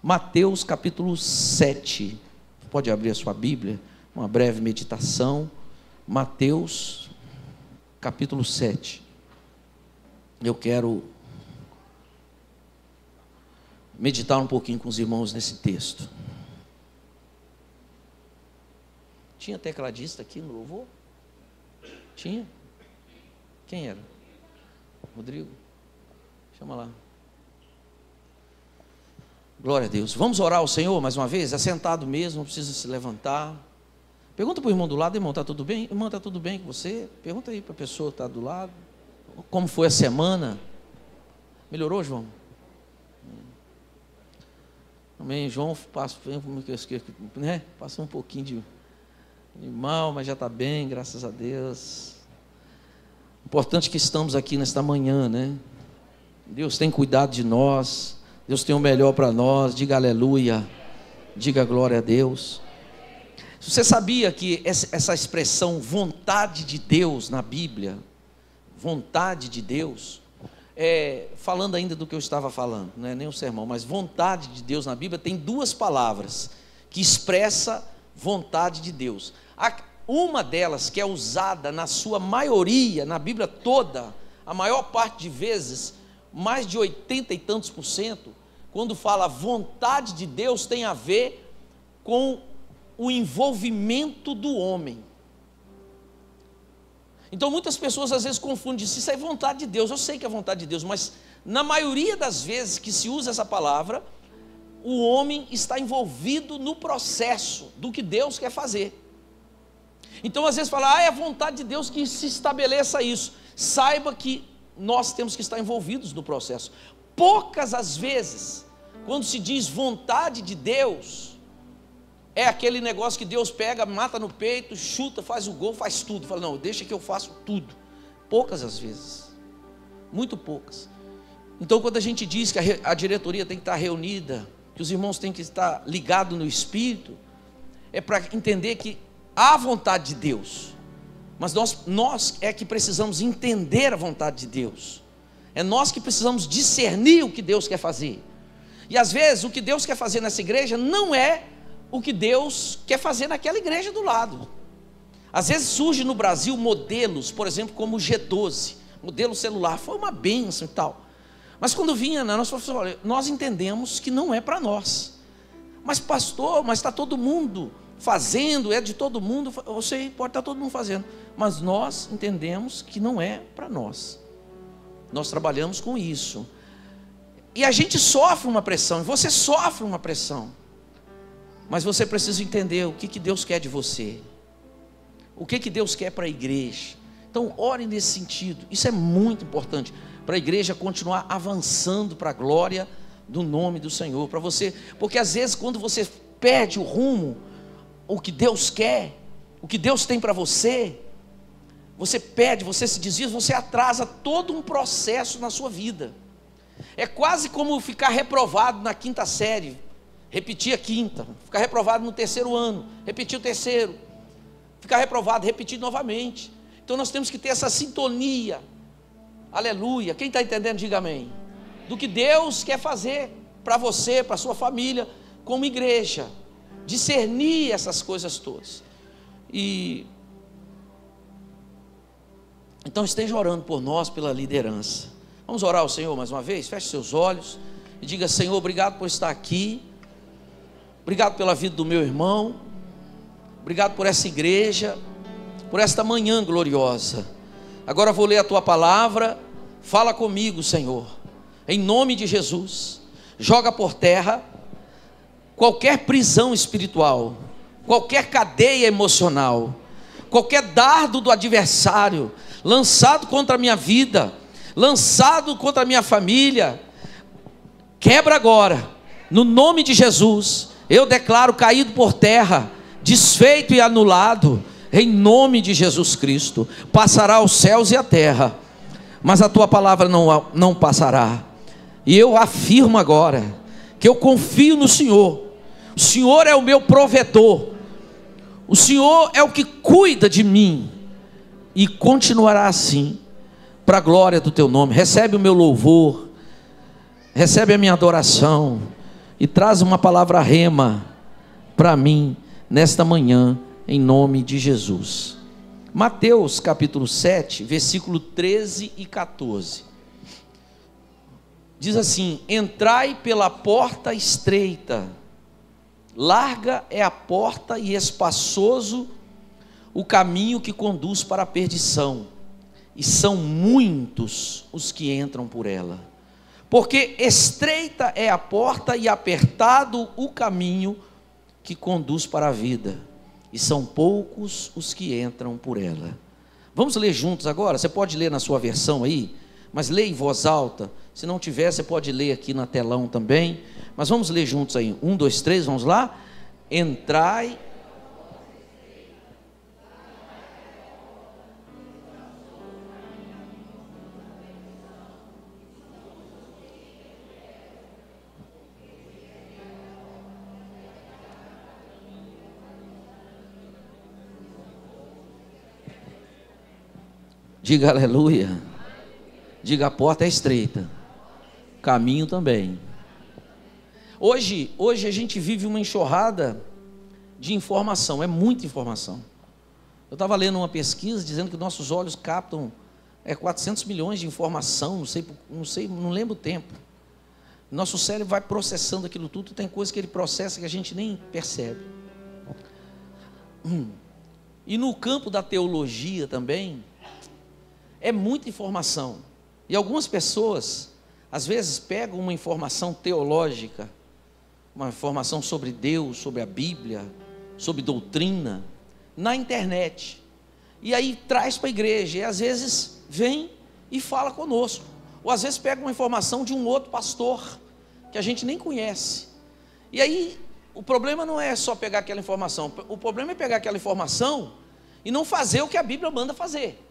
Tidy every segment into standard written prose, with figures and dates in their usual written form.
Mateus capítulo 7. Pode abrir a sua Bíblia, uma breve meditação. Mateus capítulo 7. Eu quero meditar um pouquinho com os irmãos nesse texto. Tinha tecladista aqui no louvor? Tinha? Quem era? Rodrigo? Chama lá. Glória a Deus. Vamos orar ao Senhor mais uma vez? É sentado mesmo, não precisa se levantar. Pergunta para o irmão do lado: irmão, está tudo bem? Irmão, está tudo bem com você? Pergunta aí para a pessoa que está do lado. Como foi a semana? Melhorou, João? Amém. João passa um pouquinho de mal, mas já está bem, graças a Deus. Importante que estamos aqui nesta manhã, né? Deus tem cuidado de nós, Deus tem o melhor para nós. Diga aleluia, diga glória a Deus. Você sabia que essa expressão vontade de Deus na Bíblia, vontade de Deus, falando ainda do que eu estava falando, não é nem o sermão, mas vontade de Deus na Bíblia tem duas palavras que expressa vontade de Deus. Uma delas, que é usada na sua maioria, na Bíblia toda, a maior parte de vezes, mais de 80 e tantos %, quando fala vontade de Deus, tem a ver com o envolvimento do homem. Então muitas pessoas às vezes confundem isso é vontade de Deus. Eu sei que é vontade de Deus, mas na maioria das vezes que se usa essa palavra, o homem está envolvido no processo do que Deus quer fazer. Então às vezes fala, é vontade de Deus que se estabeleça isso. Saiba que nós temos que estar envolvidos no processo. Poucas as vezes, quando se diz vontade de Deus, é aquele negócio que Deus pega, mata no peito, chuta, faz o gol, faz tudo. Fala, não, deixa que eu faço tudo. Poucas as vezes, muito poucas. Então quando a gente diz que a diretoria tem que estar reunida, que os irmãos têm que estar ligados no Espírito, é para entender que há vontade de Deus, mas nós é que precisamos entender a vontade de Deus, é nós que precisamos discernir o que Deus quer fazer. E às vezes o que Deus quer fazer nessa igreja não é o que Deus quer fazer naquela igreja do lado. Às vezes surge no Brasil modelos, por exemplo, como o G12, modelo celular, foi uma bênção e tal, mas quando vinha, nós entendemos que não é para nós. Mas pastor, mas está todo mundo fazendo, é de todo mundo. Eu sei, pode estar todo mundo fazendo, mas nós entendemos que não é para nós. Nós trabalhamos com isso, e a gente sofre uma pressão, e você sofre uma pressão, mas você precisa entender o que Deus quer de você, o que Deus quer para a igreja. Então ore nesse sentido, isso é muito importante, para a igreja continuar avançando para a glória do nome do Senhor, para você, porque às vezes quando você perde o rumo, o que Deus quer, o que Deus tem para você, você perde, você se desvia, você atrasa todo um processo na sua vida. É quase como ficar reprovado na quinta série, repetir a quinta, ficar reprovado no terceiro ano, repetir o terceiro, ficar reprovado, repetir novamente. Então nós temos que ter essa sintonia, aleluia, quem está entendendo diga amém, do que Deus quer fazer para você, para a sua família, como igreja, discernir essas coisas todas. E então esteja orando por nós, pela liderança. Vamos orar ao Senhor mais uma vez? Feche seus olhos e diga: Senhor, obrigado por estar aqui, obrigado pela vida do meu irmão, obrigado por essa igreja, por esta manhã gloriosa. Agora vou ler a tua palavra, fala comigo, Senhor, em nome de Jesus. Joga por terra qualquer prisão espiritual, qualquer cadeia emocional, qualquer dardo do adversário lançado contra a minha vida, lançado contra a minha família, quebra agora, no nome de Jesus. Eu declaro caído por terra, desfeito e anulado, em nome de Jesus Cristo. Passará os céus e a terra, mas a tua palavra não passará. E eu afirmo agora que eu confio no Senhor. O Senhor é o meu provedor, o Senhor é o que cuida de mim, e continuará assim, para a glória do teu nome. Recebe o meu louvor, recebe a minha adoração, e traz uma palavra rema para mim nesta manhã, em nome de Jesus. Mateus capítulo 7, versículo 13 e 14. Diz assim: entrai pela porta estreita, larga é a porta e espaçoso o caminho que conduz para a perdição, e são muitos os que entram por ela. Porque estreita é a porta e apertado o caminho que conduz para a vida, e são poucos os que entram por ela. Vamos ler juntos agora? Você pode ler na sua versão aí, mas leia em voz alta. Se não tiver, você pode ler aqui na telão também. Mas vamos ler juntos aí. 1, 2, 3, vamos lá? Entrai. Diga aleluia. Diga: a porta é estreita, caminho também. Hoje a gente vive uma enxurrada de informação, é muita informação. Eu estava lendo uma pesquisa dizendo que nossos olhos captam 400 milhões de informação, não lembro o tempo. Nosso cérebro vai processando aquilo tudo, tem coisas que ele processa que a gente nem percebe. E no campo da teologia também, é muita informação. E algumas pessoas, às vezes, pegam uma informação teológica, uma informação sobre Deus, sobre a Bíblia, sobre doutrina, na internet, e aí traz para a igreja, e às vezes vem e fala conosco, ou às vezes pega uma informação de um outro pastor, que a gente nem conhece. E aí, o problema não é só pegar aquela informação, o problema é pegar aquela informação e não fazer o que a Bíblia manda fazer.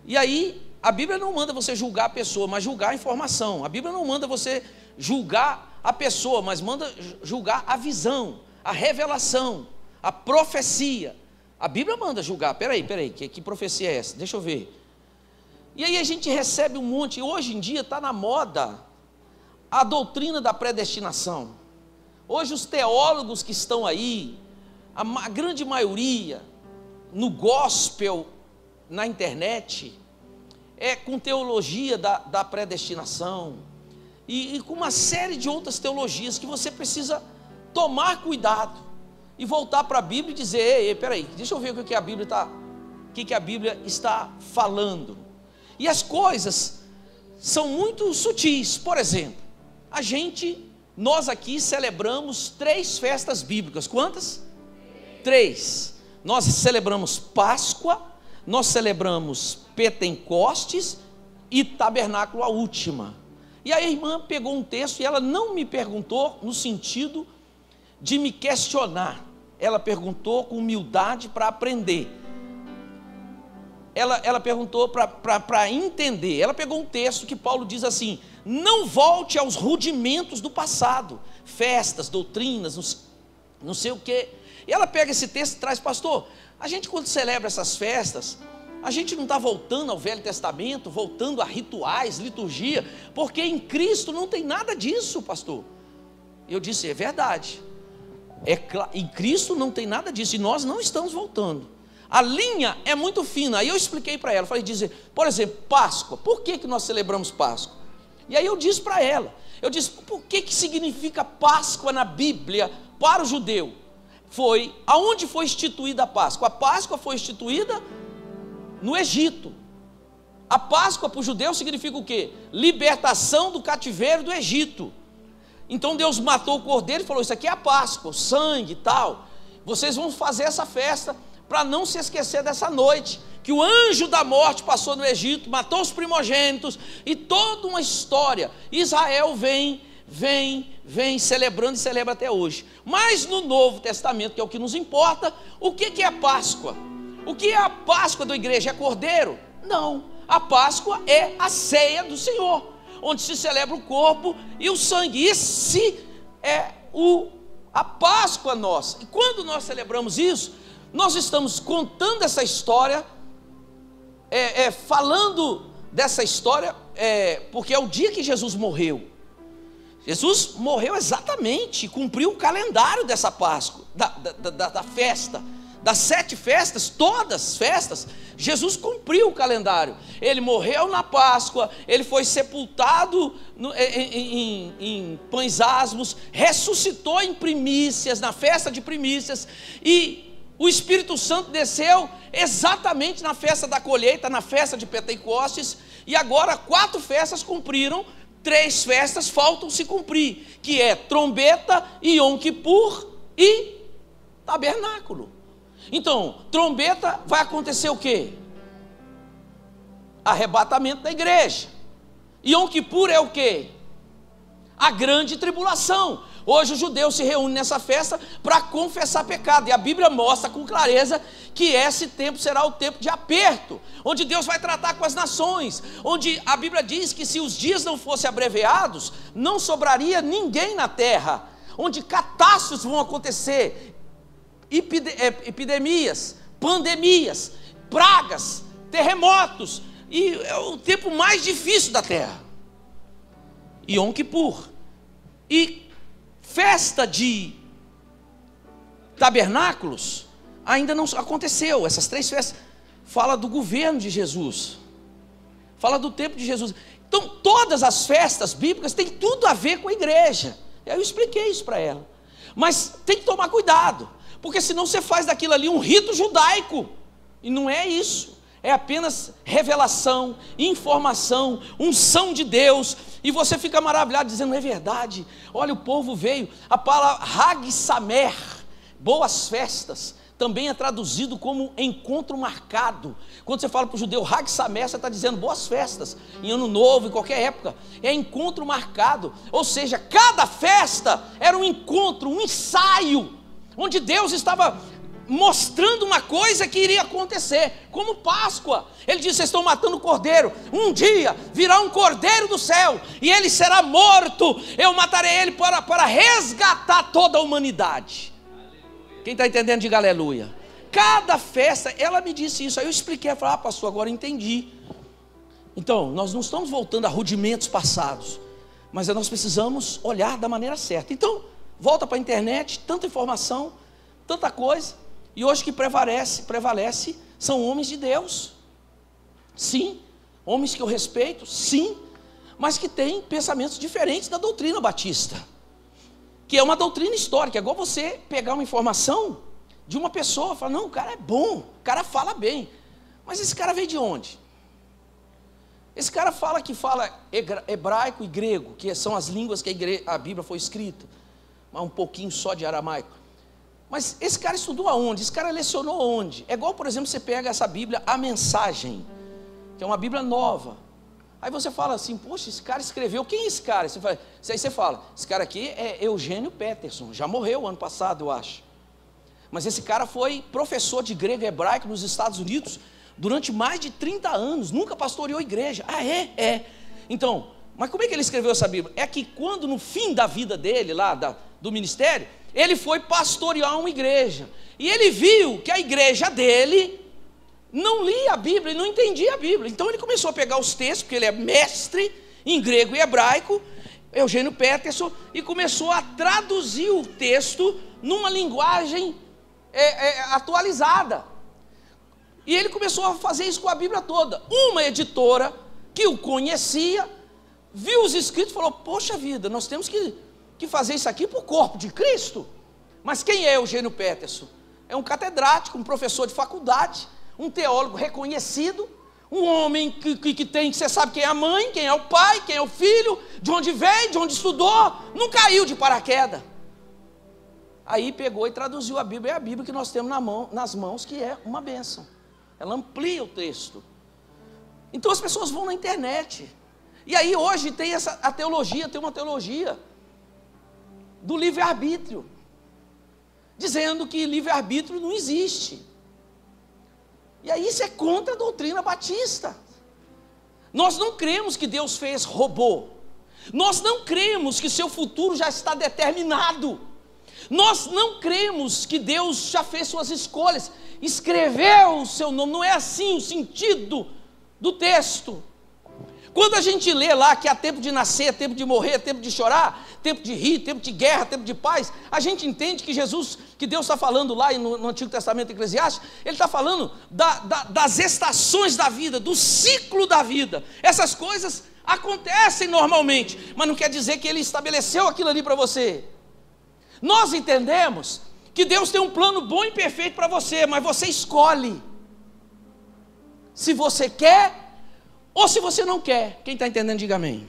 E aí, a Bíblia não manda você julgar a pessoa, mas julgar a informação. A Bíblia não manda você julgar a pessoa, mas manda julgar a visão, a revelação, a profecia. A Bíblia manda julgar. Peraí, que profecia é essa? Deixa eu ver. E aí a gente recebe um monte. Hoje em dia está na moda a doutrina da predestinação. Hoje os teólogos que estão aí, a grande maioria, no gospel, na internet, é com teologia da predestinação, e com uma série de outras teologias que você precisa tomar cuidado, e voltar para a Bíblia e dizer: ei, peraí, deixa eu ver o que a Bíblia está falando. E as coisas são muito sutis. Por exemplo, nós aqui celebramos 3 festas bíblicas. Quantas? 3. Nós celebramos Páscoa, nós celebramos Pentecostes e Tabernáculo, a última. E a irmã pegou um texto e ela não me perguntou no sentido de me questionar, ela perguntou com humildade para aprender. Ela perguntou para entender. Ela pegou um texto que Paulo diz assim: não volte aos rudimentos do passado, festas, doutrinas, não sei o que. E ela pega esse texto e traz: pastor, a gente quando celebra essas festas, a gente não está voltando ao Velho Testamento, voltando a rituais, liturgia, porque em Cristo não tem nada disso, pastor. Eu disse: é verdade, em Cristo não tem nada disso, e nós não estamos voltando. A linha é muito fina. Aí eu expliquei para ela, falei: por exemplo, Páscoa, por que nós celebramos Páscoa? E aí eu disse para ela, por que significa Páscoa na Bíblia para o judeu? Aonde foi instituída a Páscoa? A Páscoa foi instituída no Egito. A Páscoa para o judeu significa o quê? Libertação do cativeiro do Egito. Então Deus matou o cordeiro e falou: isso aqui é a Páscoa, o sangue e tal. Vocês vão fazer essa festa para não se esquecer dessa noite que o anjo da morte passou no Egito, matou os primogênitos, e toda uma história. Israel vem celebrando e celebra até hoje. Mas no Novo Testamento, que é o que nos importa, o que é a Páscoa? O que é a Páscoa da igreja? É cordeiro? Não, a Páscoa é a ceia do Senhor, onde se celebra o corpo e o sangue. Esse é a Páscoa nossa. E quando nós celebramos isso, nós estamos contando essa história, falando dessa história, porque é o dia que Jesus morreu. Jesus morreu exatamente, cumpriu o calendário dessa Páscoa, da festa, das 7 festas, todas as festas, Jesus cumpriu o calendário. Ele morreu na Páscoa, ele foi sepultado em pães asmos, ressuscitou em primícias, na festa de primícias, e o Espírito Santo desceu exatamente na festa da colheita, na festa de Pentecostes, e agora 4 festas cumpriram, 3 festas faltam se cumprir, que é trombeta, Yom Kippur e tabernáculo. Então, trombeta vai acontecer o quê? Arrebatamento da igreja. Yom Kippur é o quê? A grande tribulação. Hoje os judeus se reúnem nessa festa para confessar pecado, e a Bíblia mostra com clareza que esse tempo será o tempo de aperto, onde Deus vai tratar com as nações, onde a Bíblia diz que se os dias não fossem abreviados, não sobraria ninguém na terra, onde catástrofes vão acontecer, epidemias, pandemias, pragas, terremotos, e é o tempo mais difícil da terra. Yom Kippur. E festa de tabernáculos ainda não aconteceu. Essas 3 festas fala do governo de Jesus, fala do tempo de Jesus. Então todas as festas bíblicas têm tudo a ver com a igreja. Eu expliquei isso para ela, mas tem que tomar cuidado, porque senão você faz daquilo ali um rito judaico, e não é isso. É apenas revelação, informação, unção de Deus, e você fica maravilhado, dizendo, é verdade, olha, o povo veio. A palavra Hag Samer, boas festas, também é traduzido como encontro marcado. Quando você fala para o judeu Hag Samer, você está dizendo boas festas, em ano novo, em qualquer época, é encontro marcado. Ou seja, cada festa era um encontro, um ensaio, onde Deus estava mostrando uma coisa que iria acontecer, como Páscoa. Ele disse, vocês estão matando o cordeiro, um dia virá um cordeiro do céu, e ele será morto, eu matarei ele para resgatar toda a humanidade. Aleluia. Quem está entendendo, diga aleluia. Cada festa, ela me disse isso, aí eu expliquei, eu falei, pastor, agora eu entendi. Então, nós não estamos voltando a rudimentos passados, mas nós precisamos olhar da maneira certa. Então, volta para a internet, tanta informação, tanta coisa. E hoje que prevalece são homens de Deus, sim, homens que eu respeito, sim, mas que têm pensamentos diferentes da doutrina batista, que é uma doutrina histórica. É igual você pegar uma informação de uma pessoa e falar, não, o cara é bom, o cara fala bem, mas esse cara veio de onde? Esse cara fala hebraico e grego, que são as línguas que a Bíblia foi escrita, mas um pouquinho só de aramaico. Mas esse cara estudou aonde? Esse cara lecionou aonde? É igual, por exemplo, você pega essa Bíblia, A Mensagem, que é uma Bíblia nova. Aí você fala assim, poxa, esse cara escreveu, quem é esse cara? Aí você fala, esse cara aqui é Eugênio Peterson, já morreu ano passado, eu acho. Mas esse cara foi professor de grego e hebraico nos Estados Unidos durante mais de 30 anos, nunca pastoreou igreja. Ah, é? É. Então, mas como é que ele escreveu essa Bíblia? É que quando no fim da vida dele, lá do ministério, ele foi pastorear uma igreja, e ele viu que a igreja dele não lia a Bíblia, não entendia a Bíblia. Então ele começou a pegar os textos, porque ele é mestre em grego e hebraico, Eugênio Peterson, e começou a traduzir o texto numa linguagem atualizada. E ele começou a fazer isso com a Bíblia toda. Uma editora que o conhecia, viu os escritos e falou, poxa vida, nós temos que fazer isso aqui para o corpo de Cristo. Mas quem é Eugênio Peterson? É um catedrático, um professor de faculdade, um teólogo reconhecido, um homem que tem, você sabe quem é a mãe, quem é o pai, quem é o filho, de onde veio, de onde estudou, não caiu de paraquedas. Aí pegou e traduziu a Bíblia, é a Bíblia que nós temos nas mãos, que é uma bênção. Ela amplia o texto. Então as pessoas vão na internet, e aí hoje tem uma teologia do livre-arbítrio, dizendo que livre-arbítrio não existe. E aí isso é contra a doutrina batista. Nós não cremos que Deus fez robô. Nós não cremos que seu futuro já está determinado. Nós não cremos que Deus já fez suas escolhas, escreveu o seu nome. Não é assim o sentido do texto. Quando a gente lê lá que há tempo de nascer, tempo de morrer, tempo de chorar, tempo de rir, tempo de guerra, tempo de paz, a gente entende que que Deus está falando lá no Antigo Testamento Eclesiástico, Ele está falando das estações da vida, do ciclo da vida. Essas coisas acontecem normalmente, mas não quer dizer que Ele estabeleceu aquilo ali para você. Nós entendemos que Deus tem um plano bom e perfeito para você, mas você escolhe se você quer ou se você não quer. Quem está entendendo, diga amém.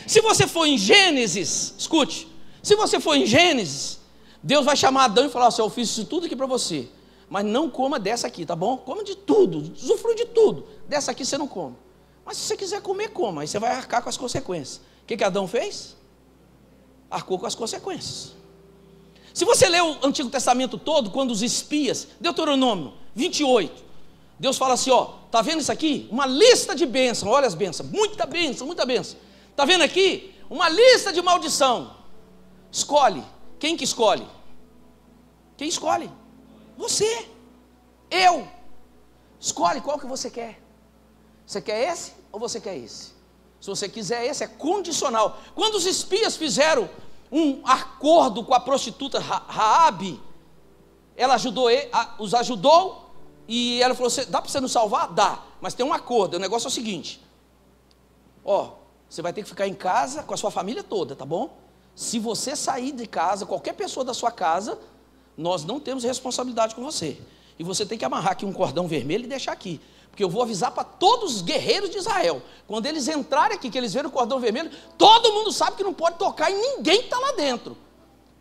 Se você for em Gênesis, escute, se você for em Gênesis, Deus vai chamar Adão e falar assim: eu fiz isso tudo aqui para você, mas não coma dessa aqui, tá bom? Coma de tudo, usufrui de tudo, dessa aqui você não come, mas se você quiser comer, coma, aí você vai arcar com as consequências. O que Adão fez? Arcou com as consequências. Se você ler o Antigo Testamento todo, quando os espias, Deuteronômio 28, Deus fala assim, ó, está vendo isso aqui? Uma lista de bênçãos, olha as bênçãos, muita bênção, muita bênção. Está vendo aqui? Uma lista de maldição. Escolhe. Quem que escolhe? Quem escolhe? Você. Eu. Escolhe qual que você quer. Você quer esse ou você quer esse? Se você quiser esse, é condicional. Quando os espias fizeram um acordo com a prostituta Raabe, ela os ajudou, e ela falou: dá para você nos salvar? Dá, mas tem um acordo. O negócio é o seguinte: ó, você vai ter que ficar em casa com a sua família toda, tá bom? Se você sair de casa, qualquer pessoa da sua casa, nós não temos responsabilidade com você. E você tem que amarrar aqui um cordão vermelho e deixar aqui, porque eu vou avisar para todos os guerreiros de Israel. Quando eles entrarem aqui, que eles verem o cordão vermelho, todo mundo sabe que não pode tocar em ninguém que está lá dentro.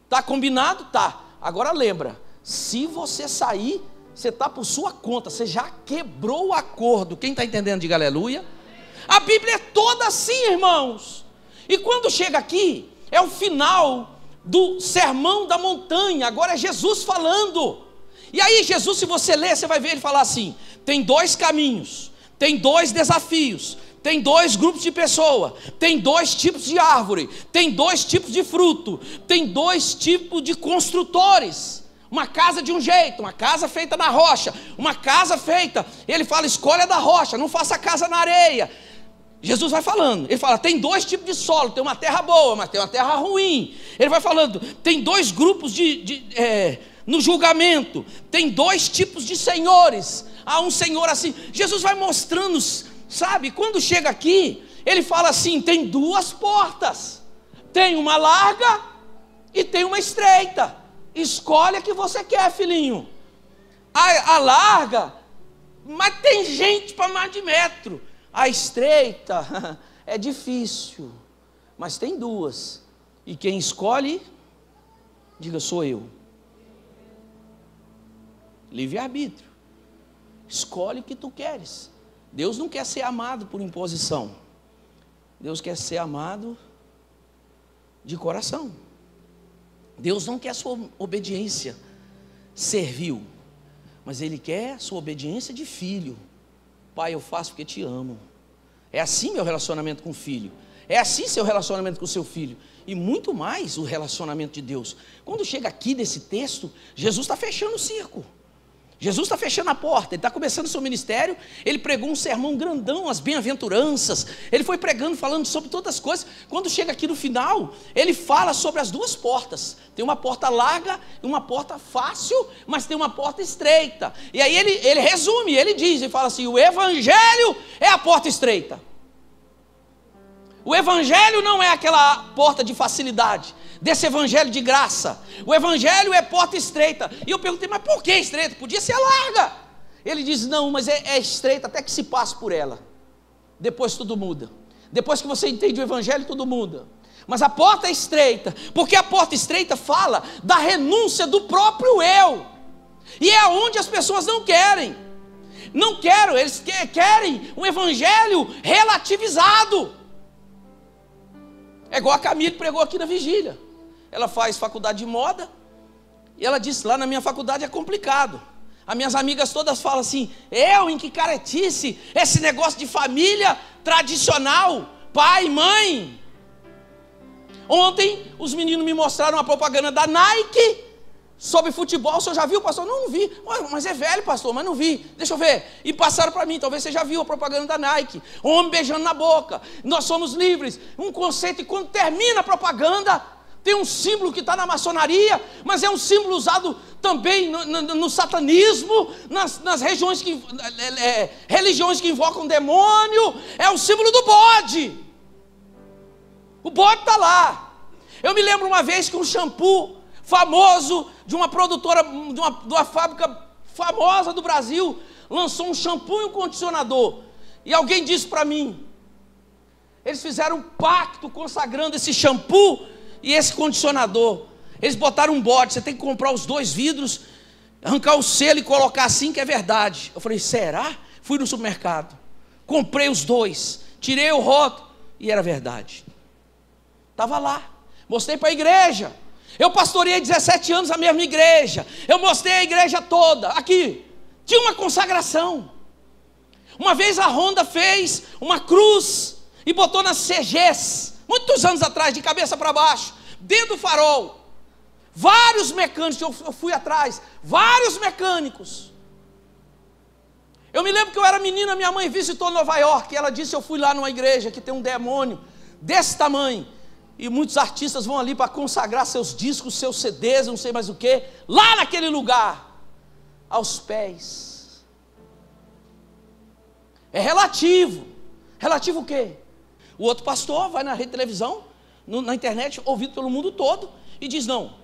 Tá combinado? Tá. Agora lembra, se você sair, você está por sua conta, você já quebrou o acordo. Quem está entendendo, diga aleluia. A Bíblia é toda assim, irmãos. E quando chega aqui, é o final do sermão da montanha. Agora é Jesus falando. E aí Jesus, se você ler, você vai ver ele falar assim: tem dois caminhos, tem dois desafios, tem dois grupos de pessoa, tem dois tipos de árvore, tem dois tipos de fruto, tem dois tipos de construtores. Uma casa de um jeito, uma casa feita na rocha, uma casa feita, ele fala: escolha da rocha, não faça casa na areia. Jesus vai falando, ele fala: tem dois tipos de solo, tem uma terra boa, mas tem uma terra ruim. Ele vai falando, tem dois grupos no julgamento, tem dois tipos de senhores. Há um senhor assim. Jesus vai mostrando, sabe, quando chega aqui, ele fala assim: tem duas portas, tem uma larga e tem uma estreita. Escolhe a que você quer, filhinho. A larga, mas tem gente para mais de metro. A estreita é difícil, mas tem duas. E quem escolhe, diga: sou eu. Livre-arbítrio. Escolhe o que tu queres. Deus não quer ser amado por imposição. Deus quer ser amado de coração. Deus não quer sua obediência servil, mas Ele quer sua obediência de filho. Pai, eu faço porque te amo. É assim meu relacionamento com o filho. É assim seu relacionamento com o seu filho. E muito mais o relacionamento de Deus. Quando chega aqui nesse texto, Jesus está fechando o circo. Jesus está fechando a porta, ele está começando o seu ministério. Ele pregou um sermão grandão, as bem-aventuranças. Ele foi pregando, falando sobre todas as coisas. Quando chega aqui no final, ele fala sobre as duas portas. Tem uma porta larga e uma porta fácil, mas tem uma porta estreita. E aí ele resume, ele diz, ele fala assim: o evangelho é a porta estreita. O evangelho não é aquela porta de facilidade, desse evangelho de graça. O evangelho é porta estreita. E eu perguntei: mas por que estreita? Podia ser larga. Ele diz: não, mas é estreita até que se passe por ela. Depois tudo muda. Depois que você entende o evangelho, tudo muda. Mas a porta é estreita, porque a porta estreita fala da renúncia do próprio eu. E é onde as pessoas não querem. Não querem, eles querem um evangelho relativizado. É igual a Camille pregou aqui na vigília. Ela faz faculdade de moda, e ela disse: lá na minha faculdade é complicado. As minhas amigas todas falam assim: em que caretice, esse negócio de família tradicional, pai, mãe. Ontem os meninos me mostraram uma propaganda da Nike, sobre futebol, o senhor já viu, pastor? Não vi. Mas é velho, pastor, mas não vi. Deixa eu ver. E passaram para mim, talvez você já viu a propaganda da Nike. Homem beijando na boca. Nós somos livres. Um conceito, e quando termina a propaganda, tem um símbolo que está na maçonaria, mas é um símbolo usado também no satanismo, nas religiões que invocam demônio. É o símbolo do bode. O bode está lá. Eu me lembro uma vez que um shampoo famoso de uma produtora, de uma fábrica famosa do Brasil, lançou um shampoo e um condicionador. E alguém disse para mim, eles fizeram um pacto consagrando esse shampoo e esse condicionador. Eles botaram um bode, você tem que comprar os 2 vidros, arrancar o selo e colocar assim que é verdade. Eu falei, será? Fui no supermercado, comprei os 2, tirei o rótulo e era verdade. Estava lá, mostrei para a igreja. Eu pastoreei 17 anos a mesma igreja. Eu mostrei a igreja toda. Aqui, tinha uma consagração. Uma vez a Honda fez uma cruz e botou nas CGs, muitos anos atrás, de cabeça para baixo, dentro do farol. Vários mecânicos, eu fui atrás, vários mecânicos. Eu me lembro que eu era menina, minha mãe visitou Nova York, ela disse, eu fui lá numa igreja que tem um demônio desse tamanho. E muitos artistas vão ali para consagrar seus discos, seus CDs, não sei mais o que, lá naquele lugar, aos pés. É relativo. Relativo o quê? O outro pastor vai na rede de televisão, na internet, ouvido pelo mundo todo, e diz, não,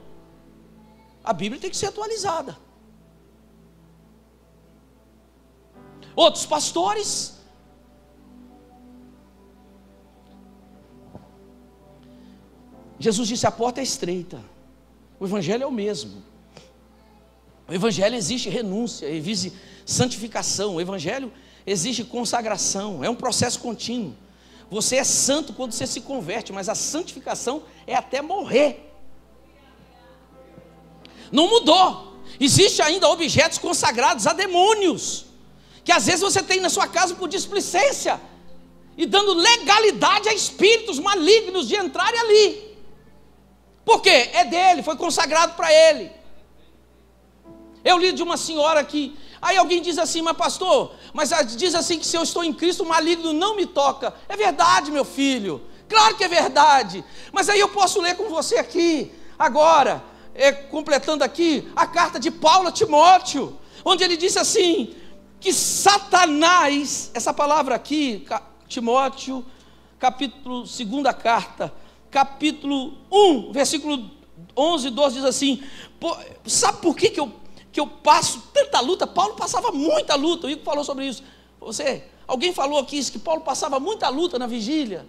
a Bíblia tem que ser atualizada. Outros pastores Jesus disse, a porta é estreita. O evangelho é o mesmo. O evangelho exige renúncia, exige santificação. O evangelho exige consagração. É um processo contínuo. Você é santo quando você se converte, mas a santificação é até morrer. Não mudou. Existem ainda objetos consagrados a demônios, que às vezes você tem na sua casa por displicência, e dando legalidade a espíritos malignos de entrarem ali. Por quê? É dele, foi consagrado para ele. Eu li de uma senhora que, aí alguém diz assim, mas pastor, mas diz assim que se eu estou em Cristo, o maligno não me toca. É verdade, meu filho, claro que é verdade. Mas aí eu posso ler com você aqui, agora, completando aqui, a carta de Paulo a Timóteo, onde ele disse assim, que Satanás, essa palavra aqui, Timóteo, capítulo, 2ª carta, capítulo 1, versículo 11 e 12, diz assim, sabe por que eu passo tanta luta? Paulo passava muita luta, o Igor falou sobre isso. Alguém falou aqui que Paulo passava muita luta na vigília.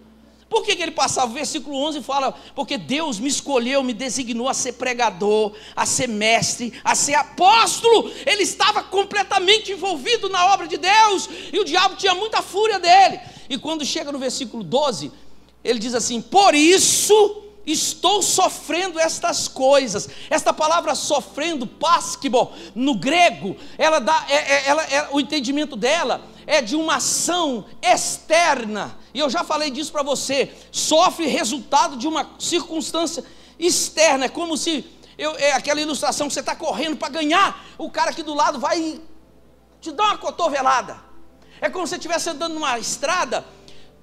Por que ele passava? O versículo 11 fala, porque Deus me escolheu, me designou a ser pregador, a ser mestre, a ser apóstolo. Ele estava completamente envolvido na obra de Deus, e o diabo tinha muita fúria dele. E quando chega no versículo 12, ele diz assim, por isso estou sofrendo estas coisas. Esta palavra sofrendo, pasquibo, no grego, o entendimento dela é de uma ação externa, e eu já falei disso para você, sofre resultado de uma circunstância externa. É como se, aquela ilustração que você está correndo para ganhar, o cara aqui do lado vai te dar uma cotovelada. É como se você estivesse andando numa estrada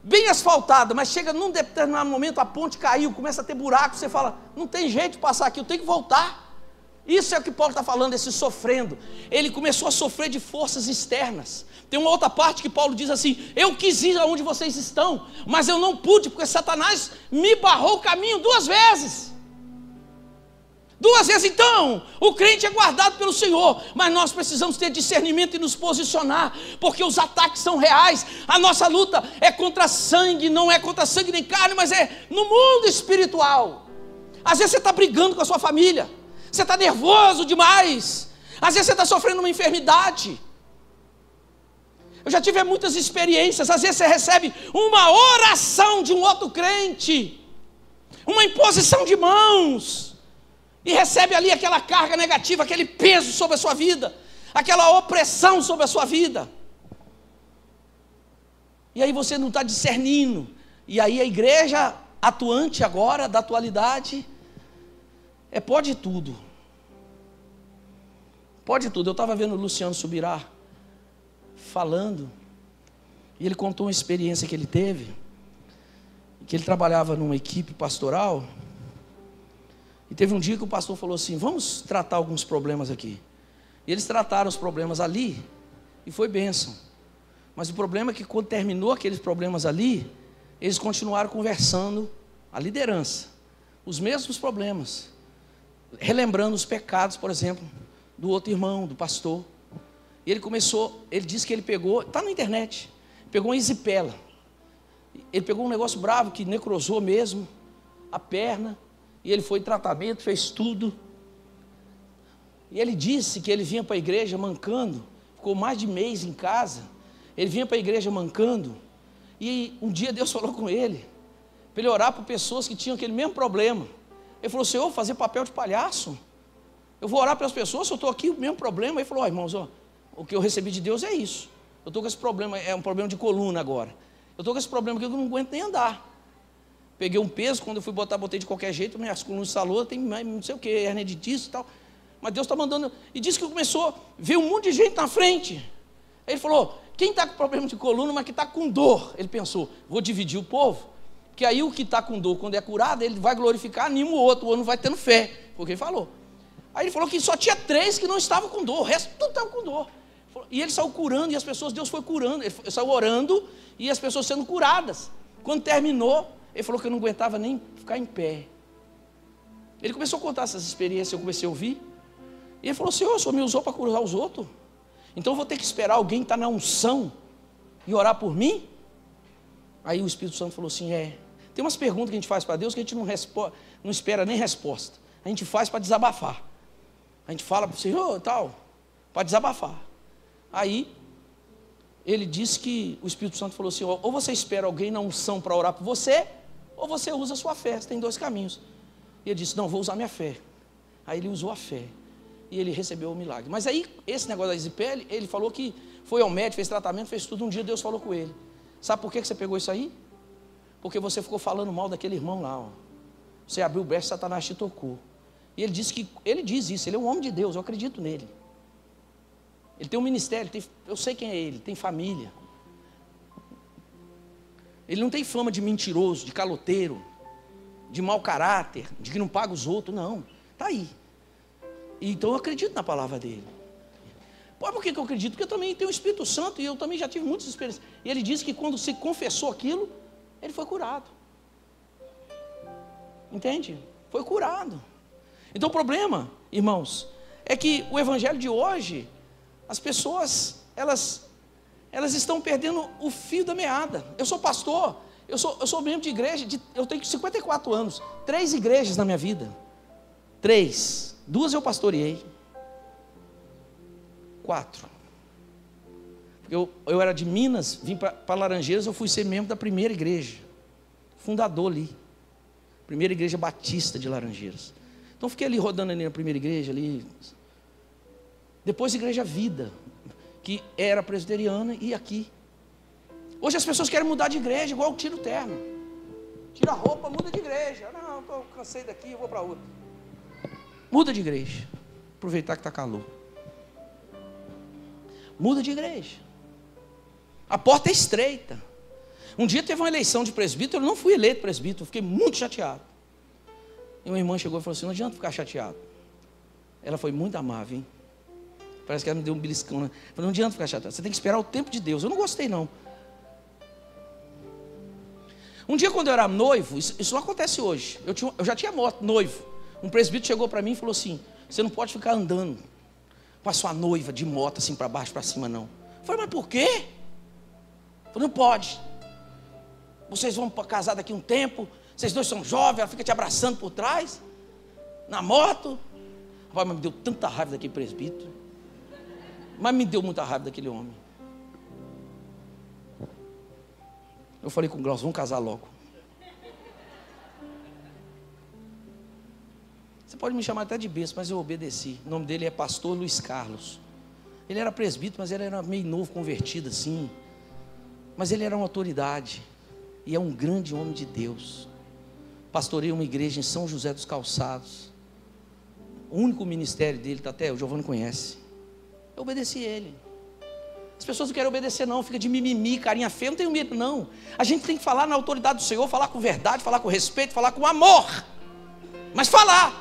bem asfaltada, mas chega num determinado momento, a ponte caiu, começa a ter buraco, você fala, não tem jeito de passar aqui, eu tenho que voltar. Isso é o que Paulo está falando, esse sofrendo. Ele começou a sofrer de forças externas. Tem uma outra parte que Paulo diz assim, eu quis ir aonde vocês estão, mas eu não pude, porque Satanás me barrou o caminho 2 vezes. 2 vezes. Então, o crente é guardado pelo Senhor, mas nós precisamos ter discernimento e nos posicionar, porque os ataques são reais. A nossa luta é contra sangue, não é contra sangue nem carne, mas é no mundo espiritual. Às vezes você está brigando com a sua família, você está nervoso demais, às vezes você está sofrendo uma enfermidade. Eu já tive muitas experiências. Às vezes você recebe uma oração de um outro crente, uma imposição de mãos, e recebe ali aquela carga negativa, aquele peso sobre a sua vida, aquela opressão sobre a sua vida, e aí você não está discernindo. E aí a igreja atuante agora, da atualidade, pode tudo. Pode tudo. Eu estava vendo o Luciano Subirá falando, e ele contou uma experiência que ele teve, que ele trabalhava numa equipe pastoral, e teve um dia que o pastor falou assim: vamos tratar alguns problemas aqui. E eles trataram os problemas ali, e foi bênção. Mas o problema é que quando terminou aqueles problemas ali, eles continuaram conversando, a liderança, os mesmos problemas, relembrando os pecados, por exemplo, do outro irmão, do pastor. E ele disse que ele pegou, está na internet, pegou uma erisipela. Ele pegou um negócio bravo que necrosou mesmo a perna, e ele foi em tratamento, fez tudo. E ele disse que ele vinha para a igreja mancando, ficou mais de mês em casa. Ele vinha para a igreja mancando, e um dia Deus falou com ele, para ele orar por pessoas que tinham aquele mesmo problema. Ele falou: Senhor, vou fazer papel de palhaço? Eu vou orar pelas pessoas, se eu estou aqui, o mesmo problema. Ele falou: irmãos, o que eu recebi de Deus é isso. Eu estou com esse problema, é um problema de coluna agora. Eu estou com esse problema aqui que eu não aguento nem andar. Peguei um peso, quando eu fui botei de qualquer jeito, minhas colunas instalou, tem não sei o que, hernia de disco e tal. Mas Deus está mandando. E disse que começou, veio um monte de gente na frente. Ele falou: quem está com problema de coluna, mas que está com dor? Ele pensou: vou dividir o povo, porque aí o que está com dor, quando é curado, ele vai glorificar, anima o outro não vai tendo fé. Foi o que ele falou. Aí ele falou que só tinha 3 que não estavam com dor, o resto tudo estava com dor. E ele saiu curando, e as pessoas, Deus foi curando. Ele saiu orando, e as pessoas sendo curadas. Quando terminou, ele falou que eu não aguentava nem ficar em pé. Ele começou a contar essas experiências, eu comecei a ouvir. E ele falou: Senhor, o Senhor me usou para curar os outros, então eu vou ter que esperar alguém estar na unção e orar por mim? Aí o Espírito Santo falou assim: tem umas perguntas que a gente faz para Deus que a gente não espera nem resposta. A gente faz para desabafar. A gente fala para o Senhor e tal, para desabafar. Aí ele disse que o Espírito Santo falou assim: ou você espera alguém na unção para orar por você, ou você usa a sua fé. Você tem 2 caminhos. E ele disse: não, vou usar minha fé. Aí ele usou a fé, e ele recebeu o milagre. Mas aí, esse negócio da erisipela, ele falou que foi ao médico, fez tratamento, fez tudo. Um dia Deus falou com ele: sabe por que você pegou isso aí? Porque você ficou falando mal daquele irmão lá, Você abriu o brecha, Satanás te tocou. E ele disse que, ele diz isso, ele é um homem de Deus, eu acredito nele. Ele tem um ministério, eu sei quem é ele, tem família. Ele não tem fama de mentiroso, de caloteiro, de mau caráter, de que não paga os outros, não. Está aí. Então eu acredito na palavra dele. Por que eu acredito? Porque eu também tenho o Espírito Santo, e eu também já tive muitas experiências. E ele disse que quando se confessou aquilo, ele foi curado. Entende? Foi curado. Então o problema, irmãos, é que o evangelho de hoje, as pessoas, elas estão perdendo o fio da meada. Eu sou pastor, eu sou membro de igreja, eu tenho 54 anos, 3 igrejas na minha vida. 3, 2 eu pastoreei. 4. Eu era de Minas, vim para Laranjeiras, eu fui ser membro da primeira igreja, fundador ali, primeira igreja batista de Laranjeiras. Então fiquei ali rodando ali na primeira igreja ali. Depois Igreja Vida, que era presbiteriana, e aqui. Hoje as pessoas querem mudar de igreja, igual tira o terno. Tira a roupa, muda de igreja. Não, eu cansei daqui, eu vou para outra. Muda de igreja. Aproveitar que está calor. Muda de igreja. A porta é estreita. Um dia teve uma eleição de presbítero, eu não fui eleito presbítero, eu fiquei muito chateado. E uma irmã chegou e falou assim: não adianta ficar chateado. Ela foi muito amável, hein? Parece que ela me deu um beliscão, né? Falei: não adianta ficar chateado, você tem que esperar o tempo de Deus. Eu não gostei, não. Um dia, quando eu era noivo, isso não acontece hoje, eu já tinha noivo. Um presbítero chegou para mim e falou assim: você não pode ficar andando com a sua noiva de moto assim para baixo, para cima, não. Eu falei: mas por quê? Eu falei: não pode. Vocês vão casar daqui um tempo, vocês dois são jovens, ela fica te abraçando por trás, na moto. Rapaz, mas me deu tanta raiva daquele presbítero. Mas me deu muita raiva daquele homem. Eu falei com o Glaucio: vamos casar logo. Você pode me chamar até de besta, mas eu obedeci. O nome dele é pastor Luiz Carlos. Ele era presbítero, mas ele era meio novo, convertido assim. Mas ele era uma autoridade. E é um grande homem de Deus. Pastorei uma igreja em São José dos Calçados. O único ministério dele está até, o Giovanni conhece. Eu obedeci ele. As pessoas não querem obedecer não, fica de mimimi, carinha feia, não tenho medo não. A gente tem que falar na autoridade do Senhor, falar com verdade, falar com respeito, falar com amor. Mas falar.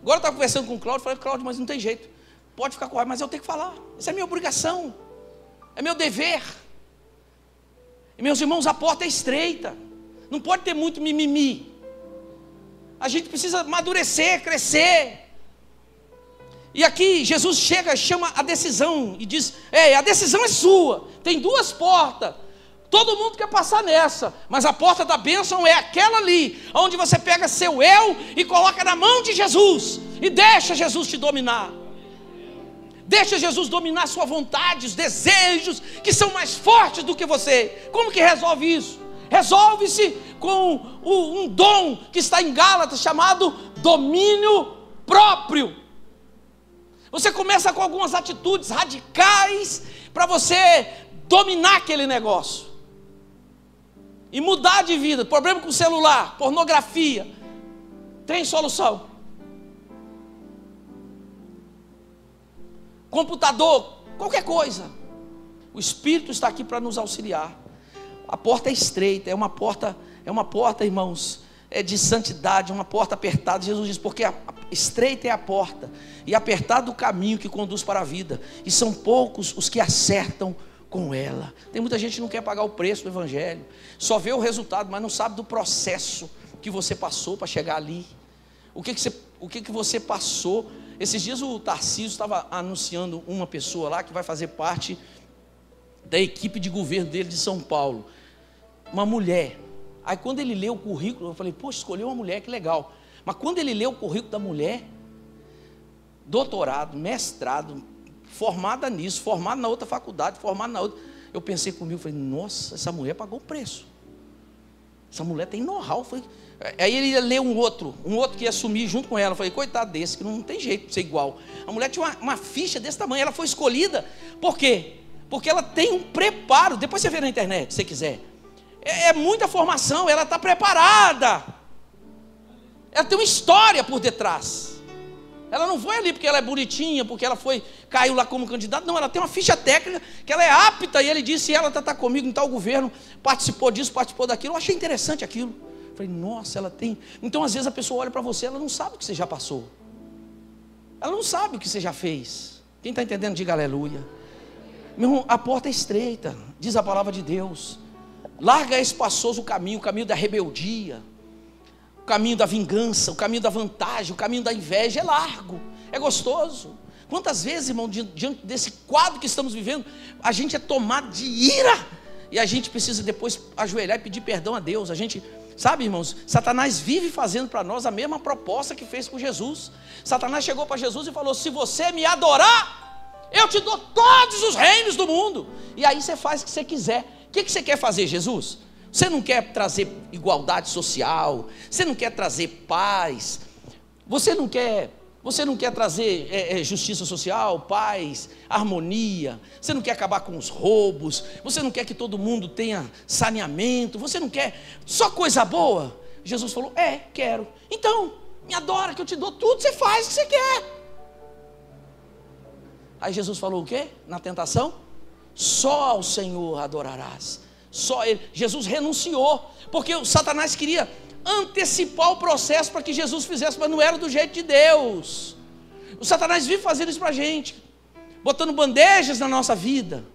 Agora eu estava conversando com o Cláudio, falei, Cláudio, mas não tem jeito. Pode ficar com raiva, mas eu tenho que falar. Isso é minha obrigação. É meu dever. E meus irmãos, a porta é estreita. Não pode ter muito mimimi. A gente precisa amadurecer, crescer. E aqui Jesus chega, chama a decisão e diz, a decisão é sua, tem duas portas, todo mundo quer passar nessa, mas a porta da bênção é aquela ali, onde você pega seu eu e coloca na mão de Jesus, e deixa Jesus te dominar, deixa Jesus dominar sua vontade, os desejos que são mais fortes do que você. Como que resolve isso? Resolve-se com um dom que está em Gálatas, chamado domínio próprio. Você começa com algumas atitudes radicais para você dominar aquele negócio e mudar de vida. Problema com o celular, pornografia, tem solução. Computador, qualquer coisa. O Espírito está aqui para nos auxiliar. A porta é estreita, é uma porta, irmãos, é de santidade, uma porta apertada. Jesus diz, porque estreita é a porta e apertado o caminho que conduz para a vida, e são poucos os que acertam com ela. Tem muita gente que não quer pagar o preço do evangelho, só vê o resultado, mas não sabe do processo que você passou para chegar ali. O que você passou. Esses dias o Tarcísio estava anunciando uma pessoa lá que vai fazer parte da equipe de governo dele de São Paulo, uma mulher. Aí quando ele leu o currículo, eu falei, poxa, escolheu uma mulher, que legal. Mas quando ele leu o currículo da mulher, doutorado, mestrado, formada nisso, formada na outra faculdade, formada na outra, eu pensei comigo, falei, nossa, essa mulher pagou o preço. Essa mulher tem know-how. Aí ele ia ler um outro que ia assumir junto com ela. Eu falei, coitado desse, que não tem jeito de ser igual. A mulher tinha uma ficha desse tamanho, ela foi escolhida. Por quê? Porque ela tem um preparo. Depois você vê na internet, se você quiser. É muita formação, ela está preparada. Ela tem uma história por detrás. Ela não foi ali porque ela é bonitinha, porque ela caiu lá como candidata. Não, ela tem uma ficha técnica que ela é apta. E ele disse, ela está comigo em tal governo, participou disso, participou daquilo. Eu achei interessante aquilo. Falei, nossa, ela tem. Então às vezes a pessoa olha para você, ela não sabe o que você já passou. Ela não sabe o que você já fez. Quem está entendendo, diga aleluia. Meu irmão, a porta é estreita, diz a palavra de Deus. Larga espaçoso o caminho da rebeldia, o caminho da vingança, o caminho da vantagem, o caminho da inveja. É largo, é gostoso. Quantas vezes, irmão, diante desse quadro que estamos vivendo, a gente é tomado de ira, e a gente precisa depois ajoelhar e pedir perdão a Deus. A gente, sabe, irmãos, Satanás vive fazendo para nós a mesma proposta que fez com Jesus. Satanás chegou para Jesus e falou, se você me adorar, eu te dou todos os reinos do mundo. E aí você faz o que você quiser. O que você quer fazer, Jesus? Você não quer trazer igualdade social, você não quer trazer paz, você não quer trazer justiça social, paz, harmonia, você não quer acabar com os roubos, você não quer que todo mundo tenha saneamento, você não quer só coisa boa? Jesus falou, quero. Então, me adora que eu te dou tudo, você faz o que você quer. Aí Jesus falou o quê? Na tentação? Só ao Senhor adorarás. Só Ele. Jesus renunciou, porque o Satanás queria antecipar o processo para que Jesus fizesse, mas não era do jeito de Deus. O Satanás vive fazendo isso para a gente, botando bandejas na nossa vida,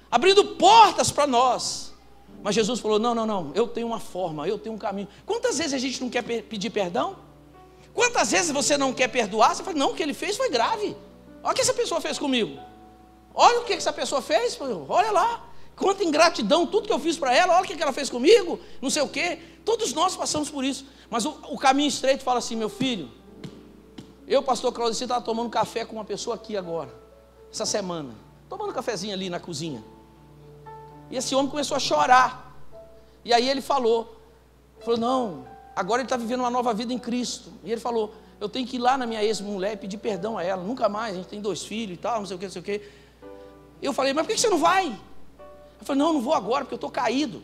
abrindo portas para nós. Mas Jesus falou, não, eu tenho uma forma, eu tenho um caminho. Quantas vezes a gente não quer pedir perdão? Quantas vezes você não quer perdoar? Você fala, não, o que ele fez foi grave. Olha o que essa pessoa fez comigo. Olha o que essa pessoa fez, olha lá, quanta ingratidão, tudo que eu fiz para ela, olha o que ela fez comigo, não sei o quê. Todos nós passamos por isso, mas o caminho estreito fala assim, meu filho, eu, pastor Claudio, estava tomando café com uma pessoa aqui agora, essa semana, tomando um cafezinho ali na cozinha, e esse homem começou a chorar, e aí ele falou, não, agora ele está vivendo uma nova vida em Cristo, e ele falou, eu tenho que ir lá na minha ex-mulher e pedir perdão a ela, nunca mais, a gente tem 2 filhos e tal, não sei o que. Eu falei, mas por que você não vai? Eu falei, não vou agora, porque eu estou caído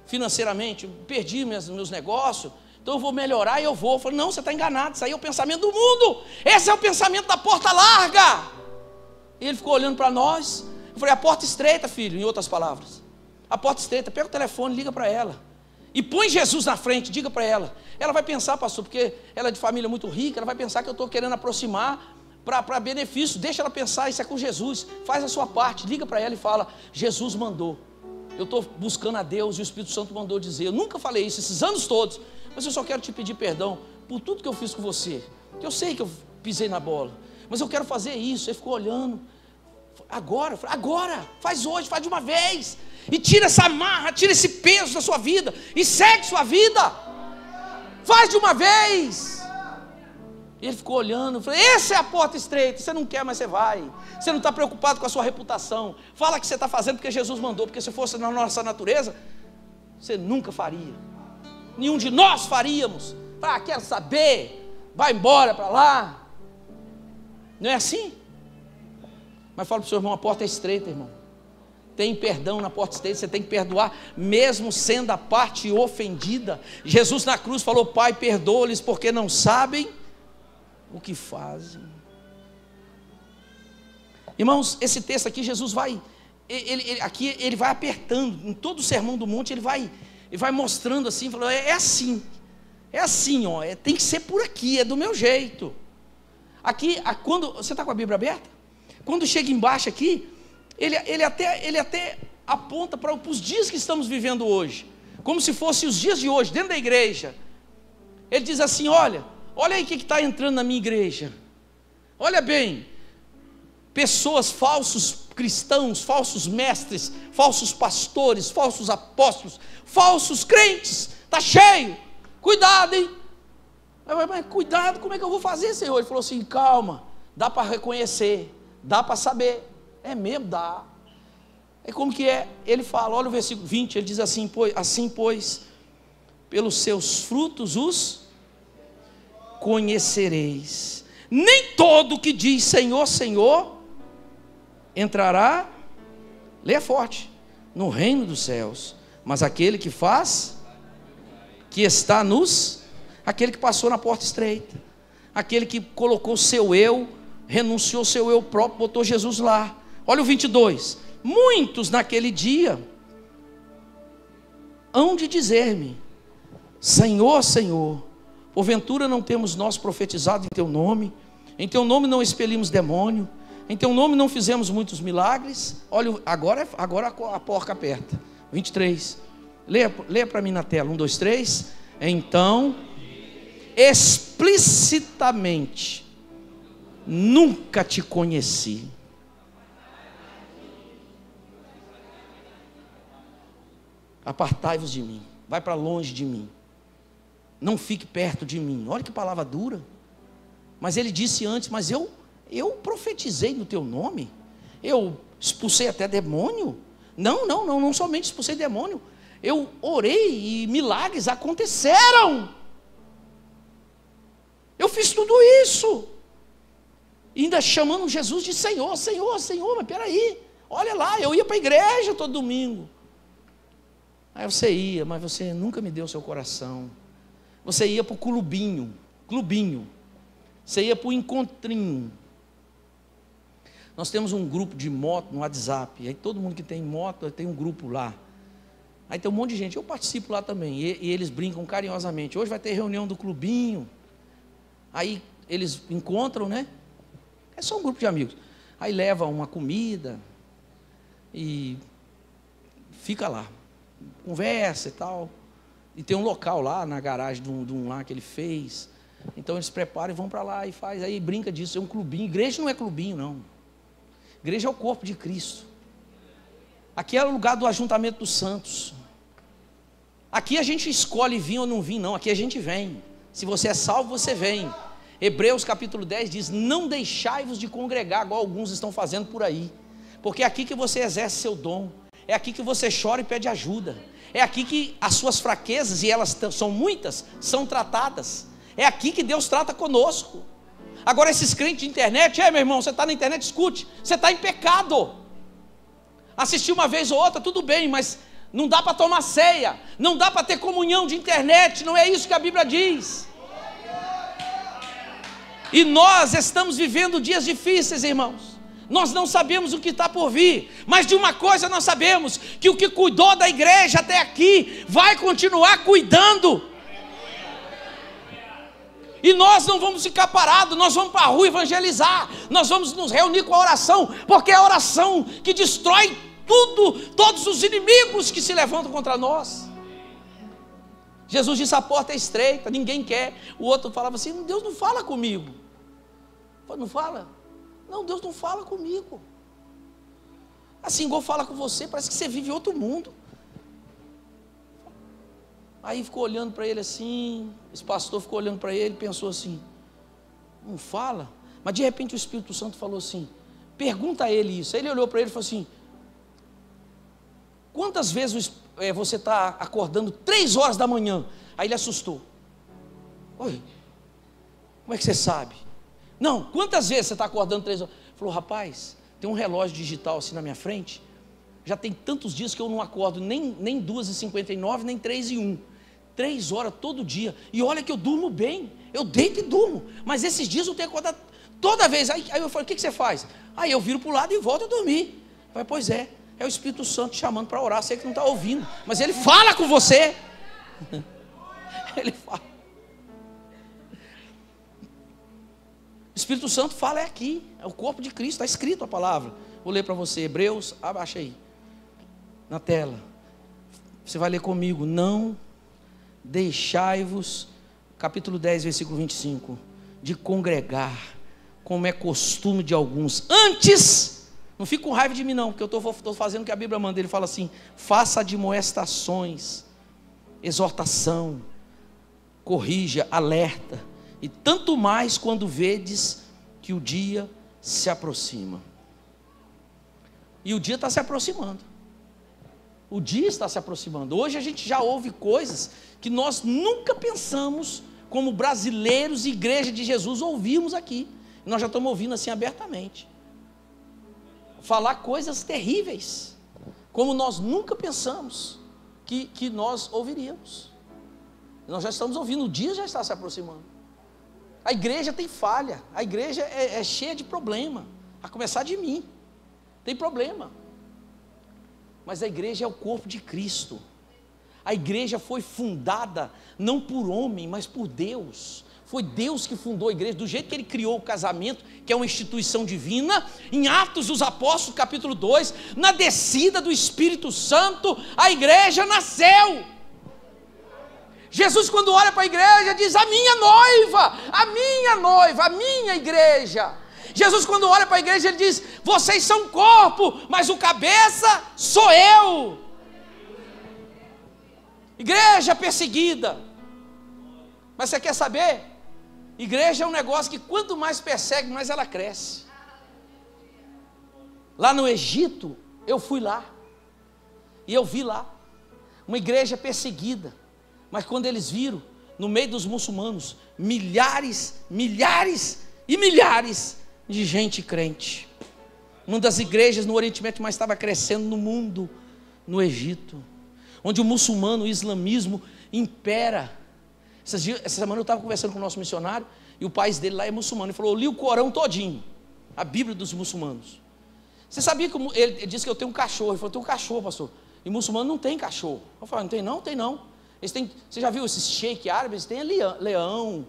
financeiramente, eu perdi meus negócios, então eu vou melhorar e eu vou. Eu falei, não, você está enganado, isso aí é o pensamento do mundo, esse é o pensamento da porta larga. E ele ficou olhando para nós. Eu falei, a porta estreita, filho, em outras palavras. A porta estreita, pega o telefone, liga para ela. E põe Jesus na frente, diga para ela. Ela vai pensar, pastor, porque ela é de família muito rica, ela vai pensar que eu estou querendo aproximar para benefício. Deixa ela pensar, isso é com Jesus. Faz a sua parte, liga para ela e fala, Jesus mandou. Eu estou buscando a Deus e o Espírito Santo mandou dizer. Eu nunca falei isso esses anos todos, mas eu só quero te pedir perdão por tudo que eu fiz com você. Que eu sei que eu pisei na bola, mas eu quero fazer isso. Ele ficou olhando. Agora, faz hoje, faz de uma vez. E tira essa amarra, tira esse peso da sua vida e segue sua vida. Faz de uma vez. E ele ficou olhando, eu falei, essa é a porta estreita. Você não quer, mas você vai. Você não está preocupado com a sua reputação. Fala que você está fazendo porque Jesus mandou. Porque se fosse na nossa natureza, você nunca faria. Nenhum de nós faríamos. Quero saber, vai embora para lá. Não é assim? Mas fala para o seu irmão, a porta é estreita, irmão. Tem perdão na porta estreita, você tem que perdoar, mesmo sendo a parte ofendida. Jesus na cruz falou, Pai, perdoa-lhes porque não sabem o que fazem. Irmãos, esse texto aqui, Jesus vai, ele vai apertando, em todo o sermão do monte, ele vai mostrando assim, falando, é assim, ó, tem que ser por aqui, é do meu jeito. Aqui, quando você está com a Bíblia aberta? Quando chega embaixo aqui, ele até aponta para os dias que estamos vivendo hoje, como se fossem os dias de hoje, dentro da igreja. Ele diz assim, olha aí o que está entrando na minha igreja, olha bem, pessoas, falsos cristãos, falsos mestres, falsos pastores, falsos apóstolos, falsos crentes, está cheio, cuidado, hein? Mas cuidado, como é que eu vou fazer, Senhor? Ele falou assim, calma, dá para reconhecer, dá para saber. É mesmo, dá. É como que é? Ele fala, olha o versículo 20, ele diz assim, pois, pelos seus frutos os conhecereis. Nem todo que diz Senhor, Senhor, entrará, leia forte, no reino dos céus, mas aquele que faz, que está aquele que passou na porta estreita, aquele que colocou o seu eu, renunciou ao seu eu próprio, botou Jesus lá. Olha o 22, muitos naquele dia hão de dizer-me, Senhor, Senhor, porventura não temos nós profetizado em teu nome não expelimos demônio, em teu nome não fizemos muitos milagres. Olha, agora a porca aperta. 23, leia para mim na tela, 1, 2, 3, então, explicitamente, nunca te conheci. Apartai-vos de mim, vai para longe de mim, não fique perto de mim. Olha que palavra dura. Mas ele disse antes, mas eu profetizei no teu nome, eu expulsei até demônio. Não somente expulsei demônio, eu orei e milagres aconteceram. Eu fiz tudo isso, e ainda chamando Jesus de Senhor, Senhor, Senhor. Mas peraí, olha lá, eu ia para a igreja todo domingo. Aí você ia, mas você nunca me deu seu coração. Você ia para o clubinho. Você ia para o encontrinho. Nós temos um grupo de moto no WhatsApp. Aí todo mundo que tem moto tem um grupo lá. Aí tem um monte de gente. Eu participo lá também. E eles brincam carinhosamente. Hoje vai ter reunião do clubinho. Aí eles encontram, né? É só um grupo de amigos. Aí leva uma comida e fica lá. Conversa e tal, e tem um local lá na garagem de um lá que ele fez, então eles preparam e vão para lá e faz, aí brinca disso, é um clubinho. Igreja não é clubinho, não. Igreja é o corpo de Cristo. Aqui é o lugar do ajuntamento dos santos. Aqui a gente escolhe vir ou não vir, não. Aqui a gente vem. Se você é salvo, você vem. Hebreus capítulo 10 diz, não deixai-vos de congregar, igual alguns estão fazendo por aí, porque é aqui que você exerce seu dom. É aqui que você chora e pede ajuda. É aqui que as suas fraquezas, e elas são muitas, são tratadas. É aqui que Deus trata conosco. Agora esses crentes de internet, meu irmão, você está na internet, escute, você está em pecado. Assistir uma vez ou outra, tudo bem, mas não dá para tomar ceia, não dá para ter comunhão de internet, não é isso que a Bíblia diz. E nós estamos vivendo dias difíceis, irmãos. Nós não sabemos o que está por vir, mas de uma coisa nós sabemos, que o que cuidou da igreja até aqui, vai continuar cuidando. E nós não vamos ficar parados, nós vamos para a rua evangelizar, nós vamos nos reunir com a oração, porque é a oração que destrói tudo, todos os inimigos que se levantam contra nós. Jesus disse: a porta é estreita, ninguém quer. O outro falava assim: Deus não fala comigo. Não fala? Não, Deus não fala comigo. Assim, igual fala com você, parece que você vive em outro mundo. Aí ficou olhando para ele assim, esse pastor ficou olhando para ele, pensou assim: não fala? Mas de repente o Espírito Santo falou assim: pergunta a ele isso. Aí ele olhou para ele e falou assim: quantas vezes você está acordando 3 horas da manhã? Aí ele assustou. Oi, como é que você sabe? Não, quantas vezes você está acordando 3 horas? Falou: rapaz, tem um relógio digital assim na minha frente, já tem tantos dias que eu não acordo nem 2h59, nem 3h01, 3 horas todo dia, e olha que eu durmo bem, eu deito e durmo, mas esses dias eu tenho acordado toda vez. Aí eu falei: o que você faz? Aí eu viro para o lado e volto a dormir. Eu falei: pois é o Espírito Santo chamando para orar, sei que não está ouvindo, mas ele fala com você. Ele fala. O Espírito Santo fala aqui, é o corpo de Cristo, está escrito a palavra. Vou ler para você, Hebreus, abaixa aí, na tela, você vai ler comigo: não deixai-vos, capítulo 10, versículo 25, de congregar, como é costume de alguns, antes, não fique com raiva de mim não, porque eu estou fazendo o que a Bíblia manda. Ele fala assim: faça admoestações, exortação, corrija, alerta, e tanto mais quando vedes que o dia se aproxima. E o dia está se aproximando. O dia está se aproximando. Hoje a gente já ouve coisas que nós nunca pensamos, como brasileiros e igreja de Jesus, ouvimos aqui. Nós já estamos ouvindo assim abertamente. Falar coisas terríveis, como nós nunca pensamos que nós ouviríamos. Nós já estamos ouvindo, o dia já está se aproximando. A igreja tem falha, a igreja é cheia de problema, a começar de mim, tem problema. Mas a igreja é o corpo de Cristo. A igreja foi fundada não por homem, mas por Deus. Foi Deus que fundou a igreja, do jeito que Ele criou o casamento, que é uma instituição divina. Em Atos dos Apóstolos, capítulo 2, na descida do Espírito Santo, a igreja nasceu. Jesus, quando olha para a igreja, diz: a minha noiva, a minha igreja. Jesus, quando olha para a igreja, ele diz: vocês são corpo, mas o cabeça sou eu. Igreja perseguida. Mas você quer saber? Igreja é um negócio que quanto mais persegue, mais ela cresce. Lá no Egito, eu fui lá, e eu vi lá uma igreja perseguida. Mas quando eles viram, no meio dos muçulmanos, milhares e milhares de gente crente. Uma das igrejas no Oriente Médio mais estava crescendo no mundo, no Egito, onde o muçulmano, o islamismo impera. Essa semana eu estava conversando com o nosso missionário, e o país dele lá é muçulmano. Ele falou: eu li o Corão todinho, a Bíblia dos muçulmanos. Você sabia que ele disse que eu tenho um cachorro? Ele falou: eu tenho um cachorro, pastor. E muçulmano não tem cachorro. Eu falei: não tem não? Tem não. Eles têm, você já viu esses sheik árabes? Tem leão,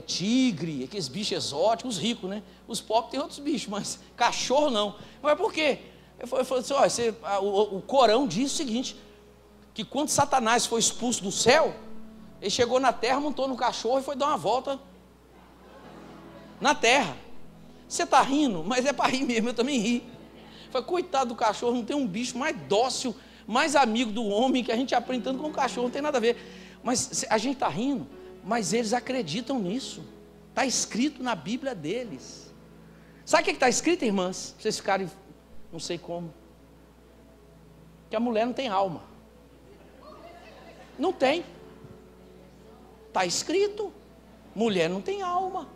tigre, aqueles bichos exóticos, os ricos, né? Os pobres têm outros bichos, mas cachorro não. Mas por quê? Eu falei assim: olha, o Corão diz o seguinte, que quando Satanás foi expulso do céu, ele chegou na terra, montou no cachorro e foi dar uma volta na terra. Você está rindo? Mas é para rir mesmo, eu também ri. Eu falei: coitado do cachorro, não tem um bicho mais dócil, mais amigo do homem, que a gente aprende tanto com o cachorro, não tem nada a ver. Mas a gente está rindo, mas eles acreditam nisso. Está escrito na Bíblia deles. Sabe o que está escrito, irmãs? Pra vocês ficarem, não sei como, que a mulher não tem alma. Não tem. Está escrito: mulher não tem alma,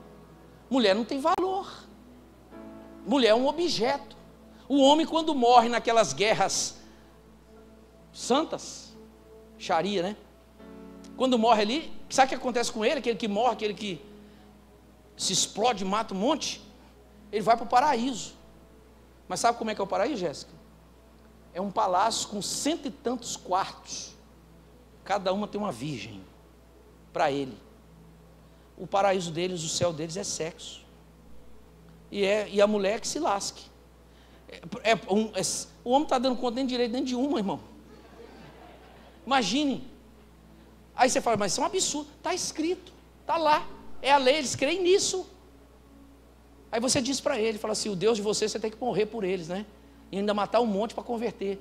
mulher não tem valor, mulher é um objeto. O homem, quando morre naquelas guerras santas, Sharia, né? Quando morre ali, sabe o que acontece com ele? Aquele que morre, aquele que se explode, mata um monte, ele vai para o paraíso. Mas sabe como é que é o paraíso, Jéssica? É um palácio com 100 e tantos quartos. Cada uma tem uma virgem para ele. O paraíso deles, o céu deles é sexo. E a mulher que se lasque. O homem está dando conta nem de direito nem de uma, irmão. Imagine. Aí você fala, mas isso é um absurdo. Está escrito, está lá. É a lei, eles creem nisso. Aí você diz para ele, fala assim, o Deus de vocês, você tem que morrer por eles, né? E ainda matar um monte para converter.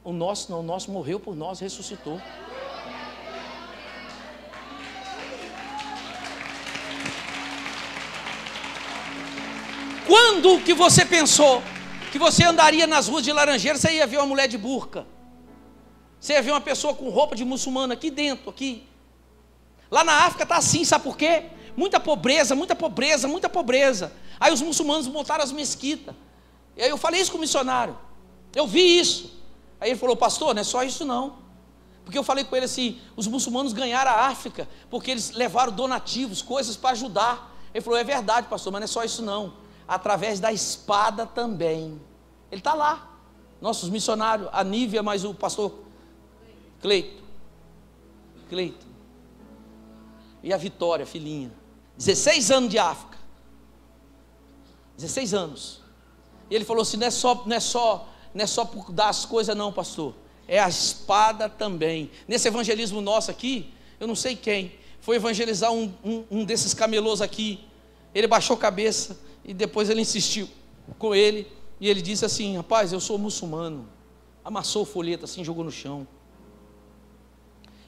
O nosso não, o nosso morreu por nós, ressuscitou. Quando que você pensou que você andaria nas ruas de Laranjeira, você ia ver uma mulher de burca? Você ia ver uma pessoa com roupa de muçulmano aqui dentro, aqui. Lá na África está assim, sabe por quê? Muita pobreza, muita pobreza, muita pobreza. Aí os muçulmanos montaram as mesquitas. E aí eu falei isso com o missionário. Eu vi isso. Aí ele falou, pastor, não é só isso não. Porque eu falei com ele assim, os muçulmanos ganharam a África, porque eles levaram donativos, coisas para ajudar. Ele falou, é verdade, pastor, mas não é só isso não. Através da espada também. Ele está lá. Nossos missionários, a Nívia, mais o pastor Cleito. E a Vitória, filhinha. 16 anos de África. 16 anos. E ele falou assim, não é só por dar as coisas não, pastor. É a espada também. Nesse evangelismo nosso aqui, eu não sei quem, foi evangelizar um desses camelôs aqui. Ele baixou a cabeça e depois ele insistiu com ele. E ele disse assim, rapaz, eu sou muçulmano. Amassou o folheto assim, jogou no chão.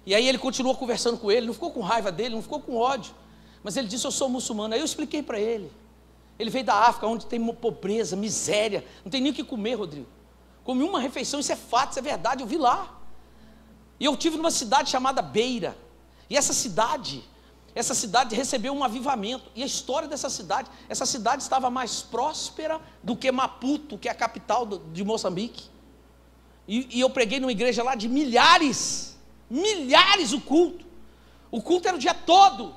E aí ele continuou conversando com ele, não ficou com raiva dele, não ficou com ódio. Mas ele disse, eu sou muçulmano. Aí eu expliquei para ele. Ele veio da África, onde tem pobreza, miséria, não tem nem o que comer, Rodrigo. Comi uma refeição, isso é fato, isso é verdade, eu vi lá. E eu estive numa cidade chamada Beira. E essa cidade recebeu um avivamento. E a história dessa cidade, essa cidade estava mais próspera do que Maputo, que é a capital de Moçambique. E eu preguei numa igreja lá de milhares o culto. O culto era o dia todo.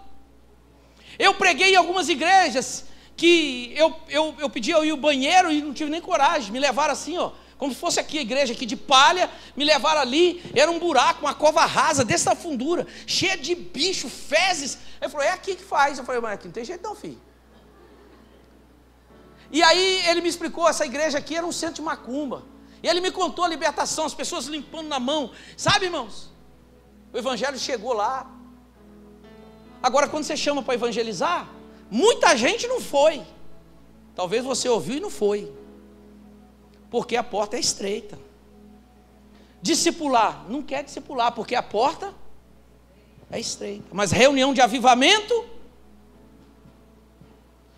Eu preguei em algumas igrejas que eu pedi eu ir ao banheiro e não tive nem coragem. Me levaram assim, ó, como se fosse aqui a igreja aqui de palha, me levaram ali, era um buraco, uma cova rasa, dessa fundura, cheia de bicho, fezes. Ele falou, é aqui que faz. Eu falei, mas aqui não tem jeito não, filho. E aí ele me explicou, essa igreja aqui era um centro de macumba. E ele me contou a libertação, as pessoas limpando na mão. Sabe, irmãos? O evangelho chegou lá. Agora, quando você chama para evangelizar, muita gente não foi. Talvez você ouviu e não foi. Porque a porta é estreita. Discipular, não quer discipular, porque a porta é estreita. Mas reunião de avivamento,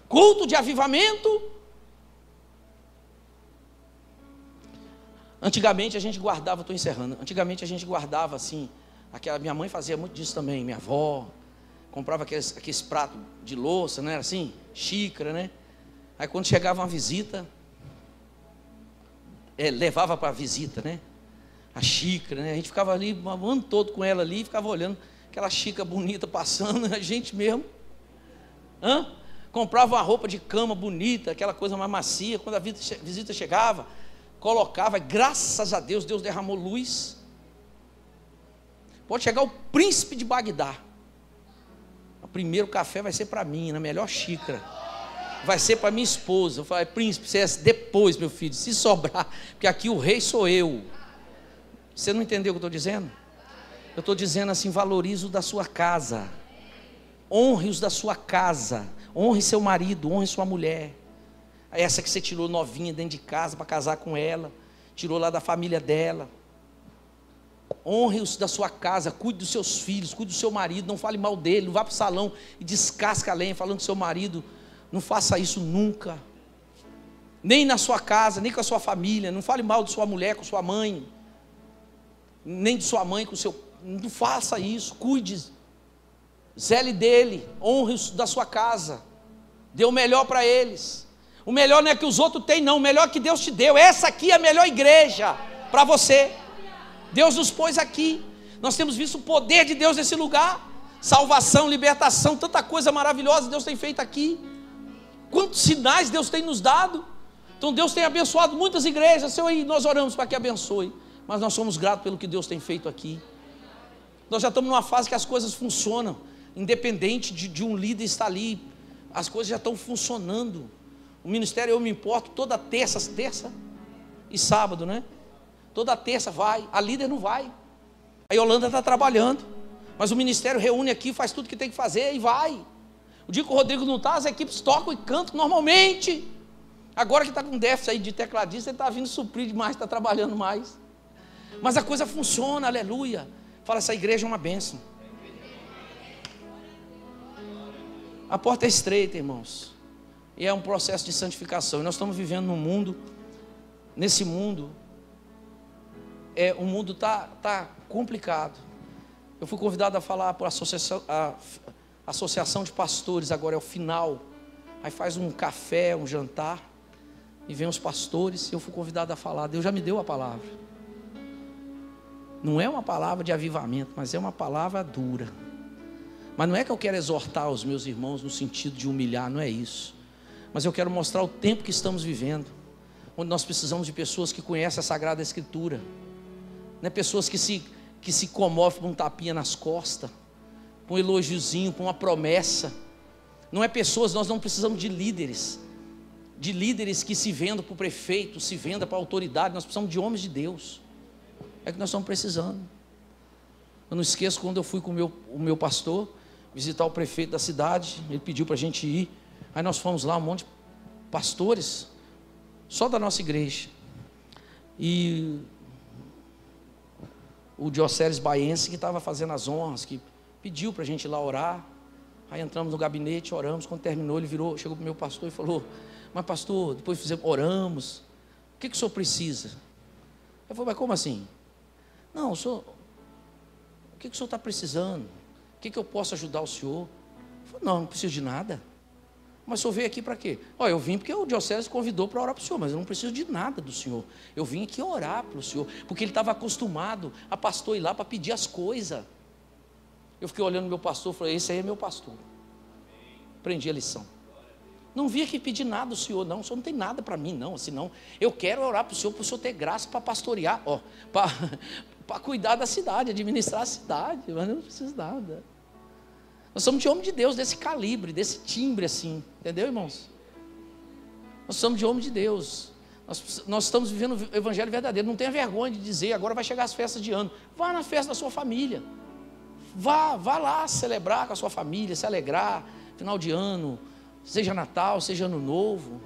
culto de avivamento. Antigamente a gente guardava, estou encerrando. Antigamente a gente guardava assim, minha mãe fazia muito disso também, minha avó. Comprava aqueles pratos de louça, não era assim? Xícara, né? Aí quando chegava uma visita, levava para a visita, né? A xícara, né? A gente ficava ali o ano todo com ela ali, ficava olhando aquela xícara bonita passando, a gente mesmo. Comprava uma roupa de cama bonita, aquela coisa mais macia. Quando a visita chegava, colocava, graças a Deus, Deus derramou luz. Pode chegar o príncipe de Bagdá. O primeiro café vai ser para mim, na melhor xícara. Vai ser para minha esposa. Eu falei, príncipe, você é depois, meu filho, se sobrar, porque aqui o rei sou eu. Você não entendeu o que eu estou dizendo? Eu estou dizendo assim, valorize o da sua casa. Honre os da sua casa. Honre seu marido, honre sua mulher. Essa que você tirou novinha dentro de casa para casar com ela. Tirou lá da família dela. Honre os da sua casa, cuide dos seus filhos, cuide do seu marido, não fale mal dele, não vá para o salão e descasca a lenha falando do seu marido. Não faça isso nunca. Nem na sua casa, nem com a sua família. Não fale mal de sua mulher com sua mãe. Nem de sua mãe com seu... Não faça isso, cuide. Zele dele, honre os da sua casa. Dê o melhor para eles. O melhor não é que os outros têm, não. O melhor que Deus te deu. Essa aqui é a melhor igreja para você. Deus nos pôs aqui. Nós temos visto o poder de Deus nesse lugar. Salvação, libertação, tanta coisa maravilhosa Deus tem feito aqui. Quantos sinais Deus tem nos dado. Então Deus tem abençoado muitas igrejas, Senhor, e nós oramos para que abençoe, mas nós somos gratos pelo que Deus tem feito aqui. Nós já estamos numa fase que as coisas funcionam, independente de um líder estar ali, as coisas já estão funcionando. O ministério Eu Me Importo, toda terça e sábado, né? Toda terça vai, a líder não vai. A Yolanda está trabalhando, mas o ministério reúne aqui, faz tudo que tem que fazer e vai. O dia que o Rodrigo não está, as equipes tocam e cantam normalmente. Agora que está com déficit aí de tecladista, ele está vindo suprir demais, está trabalhando mais. Mas a coisa funciona, aleluia. Fala, essa igreja é uma bênção. A porta é estreita, irmãos. E é um processo de santificação. E nós estamos vivendo num mundo, nesse mundo, o mundo está complicado. Eu fui convidado a falar por associação de pastores, agora é o final. Aí faz um café, um jantar, e vem os pastores, e eu fui convidado a falar. Deus já me deu a palavra. Não é uma palavra de avivamento, mas é uma palavra dura. Mas não é que eu quero exortar os meus irmãos no sentido de humilhar, não é isso. Mas eu quero mostrar o tempo que estamos vivendo, onde nós precisamos de pessoas que conhecem a Sagrada Escritura. Não é pessoas que se comovem por um tapinha nas costas, por um elogiozinho, por uma promessa. Não é pessoas, nós não precisamos de líderes que se vendam para o prefeito, se vendam para a autoridade. Nós precisamos de homens de Deus. É que nós estamos precisando. Eu não esqueço quando eu fui com o meu pastor visitar o prefeito da cidade, ele pediu para a gente ir, aí nós fomos lá, um monte de pastores, só da nossa igreja, e o Dioceles Baiense que estava fazendo as honras, que pediu para a gente ir lá orar. Aí entramos no gabinete, oramos. Quando terminou, ele chegou para o meu pastor e falou: mas pastor, depois oramos, o que o senhor precisa? Eu falei: mas como assim? Não, o senhor, o que o senhor está precisando? O que eu posso ajudar o senhor? Eu falei: não preciso de nada. Mas o senhor veio aqui para quê? Eu vim porque o Dioceles convidou para orar para o senhor, mas eu não preciso de nada do senhor. Eu vim aqui orar para o senhor, porque ele estava acostumado a pastor ir lá para pedir as coisas. Eu fiquei olhando o meu pastor e falei: esse aí é meu pastor. Aprendi a lição. Não vim aqui pedir nada do senhor, não. O senhor não tem nada para mim, não. Assim, não. Eu quero orar para o senhor ter graça para pastorear, para cuidar da cidade, administrar a cidade, mas eu não preciso de nada. Nós somos de homem de Deus, desse calibre, desse timbre assim, entendeu, irmãos? Nós somos de homem de Deus. Nós estamos vivendo o evangelho verdadeiro. Não tenha vergonha de dizer: agora vai chegar as festas de ano. Vá na festa da sua família. Vá lá celebrar com a sua família, se alegrar, final de ano, seja Natal, seja Ano Novo.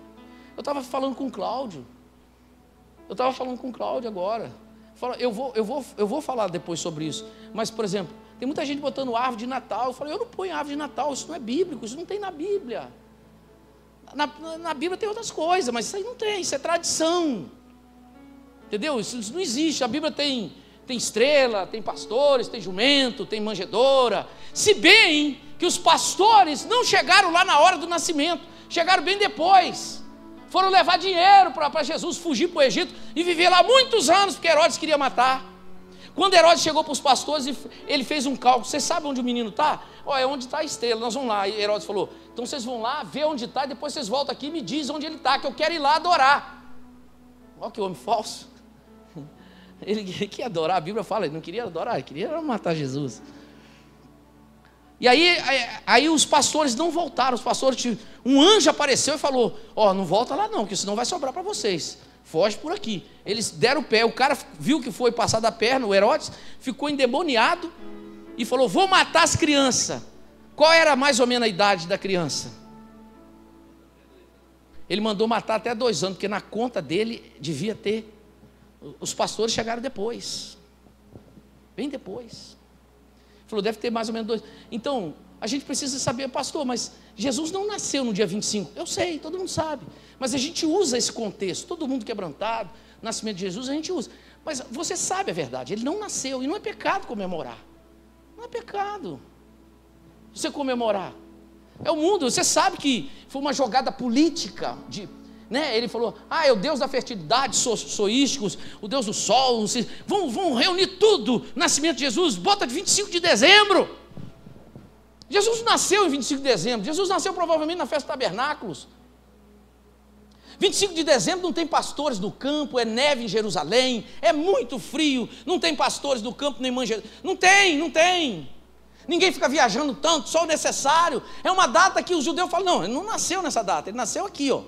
Eu estava falando com o Cláudio. Agora. Eu vou falar depois sobre isso. Mas, por exemplo, tem muita gente botando árvore de Natal. Eu falei: eu não ponho árvore de Natal, isso não é bíblico, isso não tem na Bíblia. Na Bíblia tem outras coisas, mas isso aí não tem, isso é tradição. Entendeu? Isso não existe. A Bíblia tem estrela, tem pastores, tem jumento, tem manjedoura. Se bem que os pastores não chegaram lá na hora do nascimento, chegaram bem depois. Foram levar dinheiro para Jesus fugir para o Egito e viver lá muitos anos, porque Herodes queria matar. Quando Herodes chegou para os pastores, ele fez um cálculo: vocês sabem onde o menino está? É onde está a estrela, nós vamos lá. E Herodes falou: então vocês vão lá, ver onde está, depois vocês voltam aqui e me dizem onde ele está, que eu quero ir lá adorar. Olha que homem falso. Ele queria adorar, a Bíblia fala, ele não queria adorar, ele queria matar Jesus. E aí os pastores não voltaram, um anjo apareceu e falou: não volta lá não, porque senão vai sobrar para vocês, foge por aqui. Eles deram o pé, o cara viu que foi passar da perna, o Herodes, ficou endemoniado e falou: vou matar as crianças. Qual era mais ou menos a idade da criança? Ele mandou matar até 2 anos, porque na conta dele devia ter. Os pastores chegaram depois, bem depois. Falou: deve ter mais ou menos 2. Então, a gente precisa saber: pastor, mas Jesus não nasceu no dia 25. Eu sei, todo mundo sabe. Mas a gente usa esse contexto, todo mundo quebrantado, o nascimento de Jesus a gente usa. Mas você sabe a verdade, ele não nasceu, e não é pecado comemorar. Não é pecado você comemorar. É o mundo, você sabe que foi uma jogada política ele falou: é o Deus da fertilidade, soísticos, o Deus do sol, vão reunir tudo, nascimento de Jesus, bota de 25 de dezembro. Jesus nasceu em 25 de dezembro, Jesus nasceu provavelmente na festa dos tabernáculos. 25 de dezembro não tem pastores no campo, é neve em Jerusalém, é muito frio, não tem pastores no campo, nem mãe. Não tem. Ninguém fica viajando tanto, só o necessário. É uma data que os judeus falam, não, ele não nasceu nessa data, ele nasceu aqui, ó.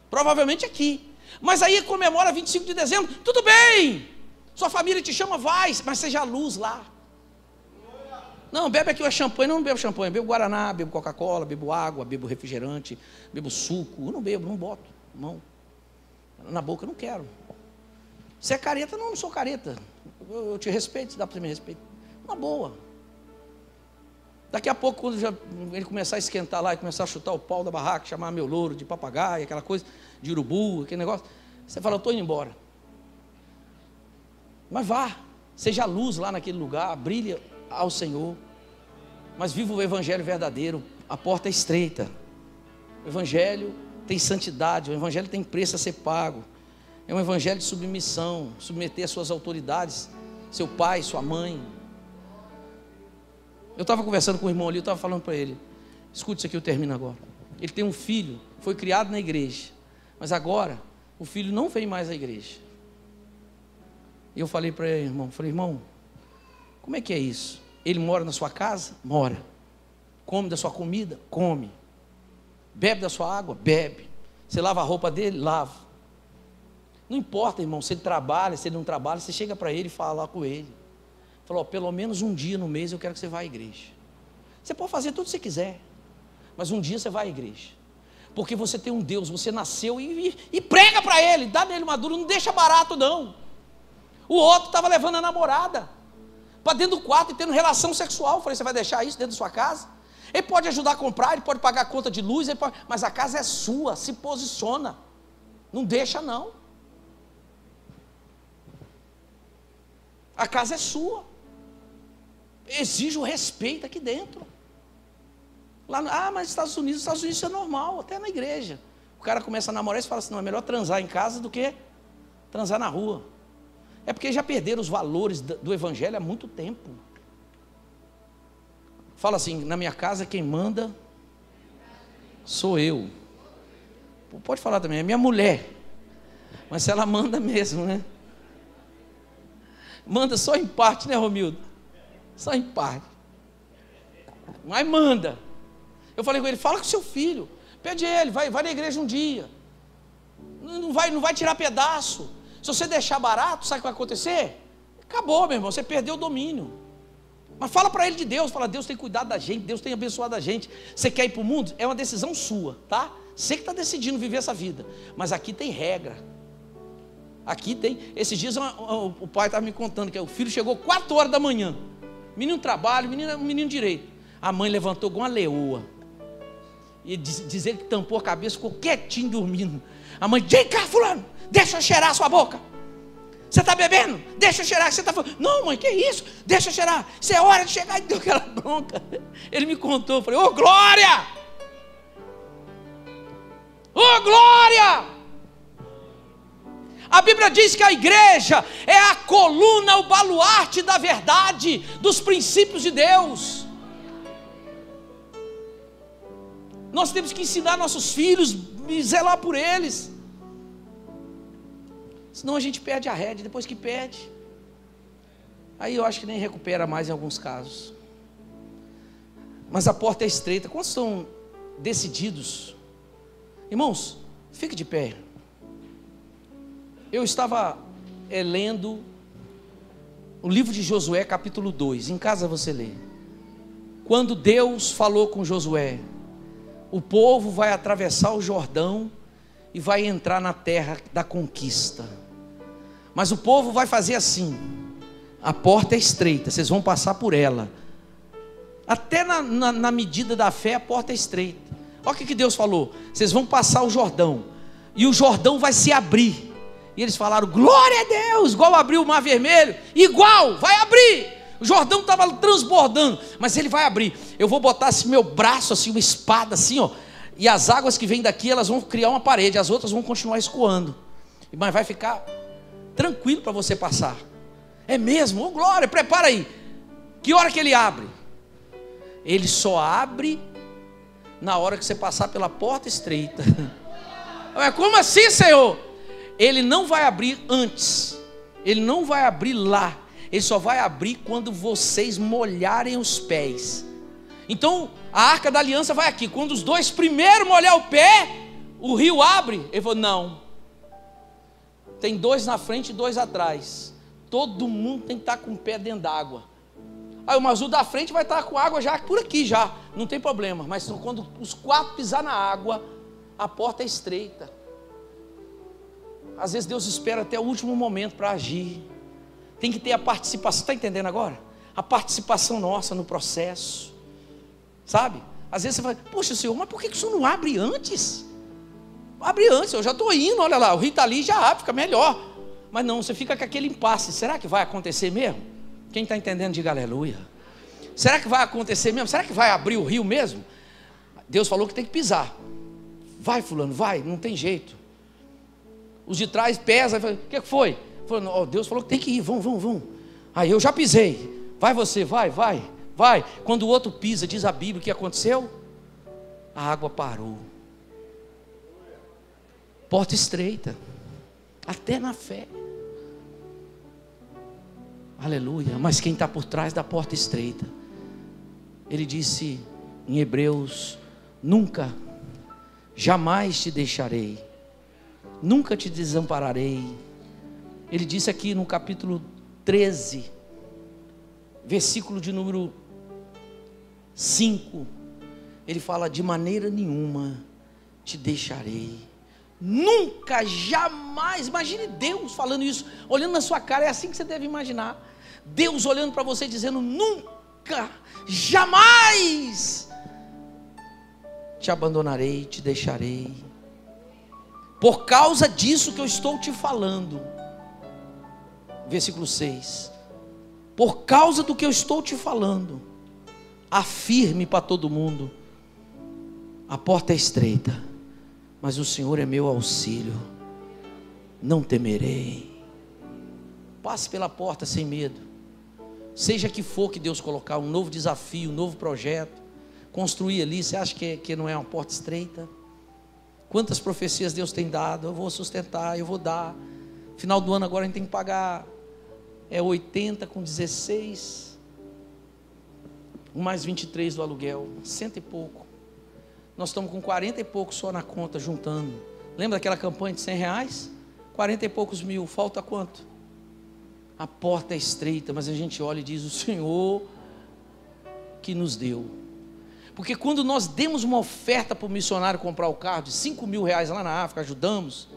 Provavelmente aqui. Mas aí comemora 25 de dezembro, tudo bem. Sua família te chama, vai, mas seja a luz lá. Não, bebe aqui o champanhe, não bebo champanhe, bebo guaraná, bebo Coca-Cola, bebo água, bebo refrigerante, bebo suco. Eu não bebo, não boto mão na boca, eu não quero. Você é careta? Não sou careta. Eu te respeito, se dá para você me respeitar. Uma boa. Daqui a pouco, quando ele começar a esquentar lá e começar a chutar o pau da barraca, chamar meu louro de papagaio, aquela coisa de urubu, aquele negócio, você fala, eu estou indo embora. Mas vá, seja a luz lá naquele lugar, brilha ao Senhor, mas viva o evangelho verdadeiro. A porta é estreita, o evangelho tem santidade, o evangelho tem preço a ser pago, é um evangelho de submissão, submeter as suas autoridades, seu pai, sua mãe. Eu estava conversando com o irmão ali, eu estava falando para ele, escute isso aqui, eu termino agora. Ele tem um filho, foi criado na igreja, mas agora o filho não vem mais à igreja. E eu falei para ele, irmão, como é que é isso? Ele mora na sua casa? Mora. Come da sua comida? Come. Bebe da sua água? Bebe. Você lava a roupa dele? Lava. Não importa, irmão, se ele trabalha, se ele não trabalha, você chega para ele e fala lá com ele. Falou, pelo menos um dia no mês eu quero que você vá à igreja. Você pode fazer tudo que você quiser, mas um dia você vai à igreja. Porque você tem um Deus, você nasceu e prega para ele, dá nele uma dura, não deixa barato não. O outro estava levando a namorada para dentro do quarto e tendo relação sexual. Eu falei, você vai deixar isso dentro da sua casa? Ele pode ajudar a comprar, ele pode pagar a conta de luz, mas a casa é sua, se posiciona. Não deixa não. A casa é sua. Exige o respeito aqui dentro. Lá, mas Estados Unidos isso é normal, até na igreja. O cara começa a namorar e fala assim, não, é melhor transar em casa do que transar na rua. É porque já perderam os valores do evangelho há muito tempo. Fala assim, na minha casa quem manda sou eu. Pode falar também, é minha mulher. Mas se ela manda mesmo, né? Manda só em parte, né, Romildo? Só em parte. Mas manda. Eu falei com ele, fala com seu filho. Pede ele, vai na igreja um dia. Não vai tirar pedaço. Se você deixar barato, sabe o que vai acontecer? Acabou, meu irmão, você perdeu o domínio. Mas fala para ele de Deus, fala, Deus tem cuidado da gente, Deus tem abençoado a gente. Você quer ir para o mundo? É uma decisão sua, tá? Você que está decidindo viver essa vida. Mas aqui tem regra. Aqui tem, esses dias o pai estava me contando que o filho chegou 4 horas da manhã. Menino trabalho, menino direito. A mãe levantou igual uma leoa. E dizer que tampou a cabeça, ficou quietinho dormindo. A mãe, vem cá, fulano, deixa eu cheirar a sua boca. Você está bebendo? Deixa eu cheirar. Você está falando, não, mãe, que isso? Deixa eu cheirar. Isso é hora de chegar. E deu aquela bronca. Ele me contou, eu falei, ô glória! Ô glória! A Bíblia diz que a igreja é a coluna, o baluarte da verdade, dos princípios de Deus. Nós temos que ensinar nossos filhos e zelar por eles. Senão a gente perde a rédea. Depois que perde, aí eu acho que nem recupera mais em alguns casos. Mas a porta é estreita. Quantos estão decididos? Irmãos, fique de pé. Eu estava lendo o livro de Josué, capítulo 2. Em casa você lê. Quando Deus falou com Josué, o povo vai atravessar o Jordão e vai entrar na terra da conquista. Mas o povo vai fazer assim: a porta é estreita, vocês vão passar por ela. Até na medida da fé, a porta é estreita. Olha o que Deus falou: vocês vão passar o Jordão, e o Jordão vai se abrir. E eles falaram, glória a Deus, igual abriu o Mar Vermelho, igual, vai abrir. O Jordão estava transbordando, mas ele vai abrir. Eu vou botar assim meu braço, assim, uma espada assim, ó, e as águas que vêm daqui, elas vão criar uma parede, as outras vão continuar escoando, mas vai ficar tranquilo para você passar. É mesmo? Ô glória, prepara aí. Que hora que ele abre? Ele só abre na hora que você passar pela porta estreita. Mas como assim, Senhor? Ele não vai abrir antes, ele não vai abrir lá, ele só vai abrir quando vocês molharem os pés. Então a arca da aliança vai aqui, quando os dois primeiro molhar o pé, o rio abre. Ele falou: não, tem dois na frente e dois atrás, todo mundo tem que estar com o pé dentro d'água. Aí o azul da frente vai estar com água já por aqui já, não tem problema. Mas quando os quatro pisar na água, a porta é estreita. Às vezes Deus espera até o último momento para agir. Tem que ter a participação, está entendendo agora? A participação nossa no processo, sabe? Às vezes você fala: poxa, Senhor, mas por que o Senhor não abre antes? Abre antes, eu já estou indo, olha lá, o rio está ali, já abre, fica melhor. Mas não, você fica com aquele impasse. Será que vai acontecer mesmo? Quem está entendendo, diga aleluia. Será que vai acontecer mesmo? Será que vai abrir o rio mesmo? Deus falou que tem que pisar. Vai, fulano, vai, não tem jeito. Os de trás pesam, o que foi? Deus falou que tem que ir, vão. Aí eu já pisei, vai você, vai. Quando o outro pisa, diz a Bíblia, o que aconteceu? A água parou. Porta estreita, até na fé. Aleluia. Mas quem está por trás da porta estreita? Ele disse em Hebreus: nunca, jamais te deixarei, nunca te desampararei. Ele disse aqui no capítulo 13, versículo de número 5, ele fala: de maneira nenhuma te deixarei, nunca, jamais. Imagine Deus falando isso, olhando na sua cara. É assim que você deve imaginar Deus olhando para você dizendo: nunca, jamais te abandonarei, te deixarei. Por causa disso que eu estou te falando. Versículo 6. Por causa do que eu estou te falando, afirme para todo mundo: a porta é estreita, mas o Senhor é meu auxílio, não temerei. Passe pela porta sem medo. Seja que for que Deus colocar, um novo desafio, um novo projeto, construir ali, você acha que não é uma porta estreita? Quantas profecias Deus tem dado? Eu vou sustentar, eu vou dar. Final do ano agora a gente tem que pagar 80 com 16, mais 23 do aluguel, 100 e pouco. Nós estamos com 40 e pouco só na conta, juntando. Lembra daquela campanha de R$100? 40 e poucos mil, falta quanto? A porta é estreita, mas a gente olha e diz: o Senhor que nos deu. Porque quando nós demos uma oferta para o missionário comprar o carro de R$5.000 lá na África, ajudamos,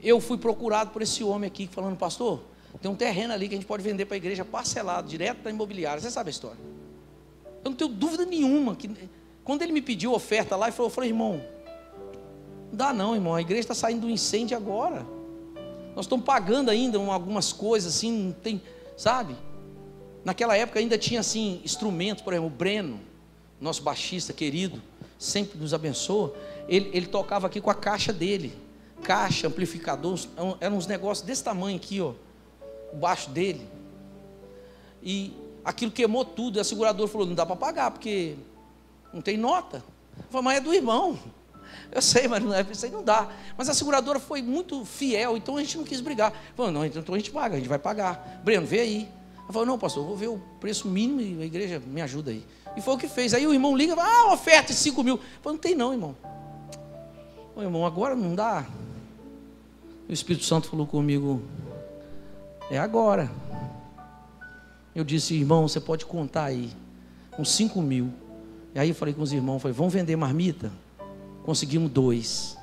eu fui procurado por esse homem aqui, falando: pastor, tem um terreno ali que a gente pode vender para a igreja parcelado, direto da imobiliária. Você sabe a história? Eu não tenho dúvida nenhuma que, quando ele me pediu oferta lá, eu falei: irmão, não dá não, irmão, a igreja está saindo do incêndio agora, nós estamos pagando ainda algumas coisas assim, não tem, sabe? Naquela época ainda tinha assim instrumentos, por exemplo, o Breno, nosso baixista querido, sempre nos abençoa, ele tocava aqui com a caixa dele, caixa, amplificador, eram uns negócios desse tamanho aqui, ó, o baixo dele, e aquilo queimou tudo, e a seguradora falou: não dá para pagar, porque não tem nota. Eu falei: mas é do irmão. Eu sei, mas isso aí não dá. Mas a seguradora foi muito fiel, então a gente não quis brigar. Falou: não, então a gente paga, a gente vai pagar. Breno, vê aí. Eu falei: não, pastor, eu vou ver o preço mínimo e a igreja me ajuda aí. E foi o que fez. Aí o irmão liga e fala: oferta de 5 mil. Eu falei: não tem não, irmão. Ô, irmão, agora não dá. E o Espírito Santo falou comigo: é agora. Eu disse: irmão, você pode contar aí uns 5 mil. E aí eu falei com os irmãos, vamos vender marmita? Conseguimos 2.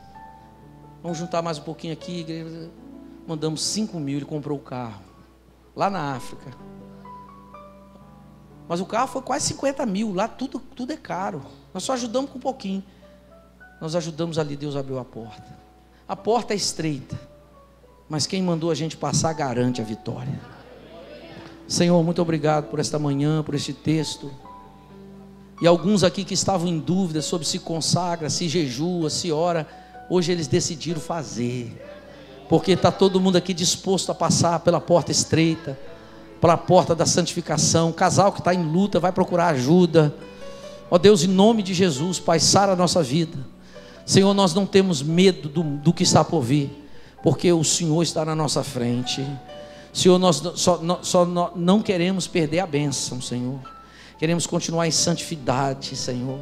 Vamos juntar mais um pouquinho aqui, igreja. Mandamos 5 mil, ele comprou o carro, lá na África. Mas o carro foi quase 50 mil, lá tudo é caro. Nós só ajudamos com um pouquinho. Nós ajudamos ali, Deus abriu a porta. A porta é estreita, mas quem mandou a gente passar garante a vitória. Senhor, muito obrigado por esta manhã, por este texto. E alguns aqui que estavam em dúvida sobre se consagra, se jejua, se ora, hoje eles decidiram fazer, porque está todo mundo aqui disposto a passar pela porta estreita, pela porta da santificação. O casal que está em luta vai procurar ajuda. Ó Deus, em nome de Jesus, Pai, sara a nossa vida. Senhor, nós não temos medo do que está por vir, porque o Senhor está na nossa frente. Senhor, nós só não queremos perder a bênção, Senhor. Queremos continuar em santidade, Senhor.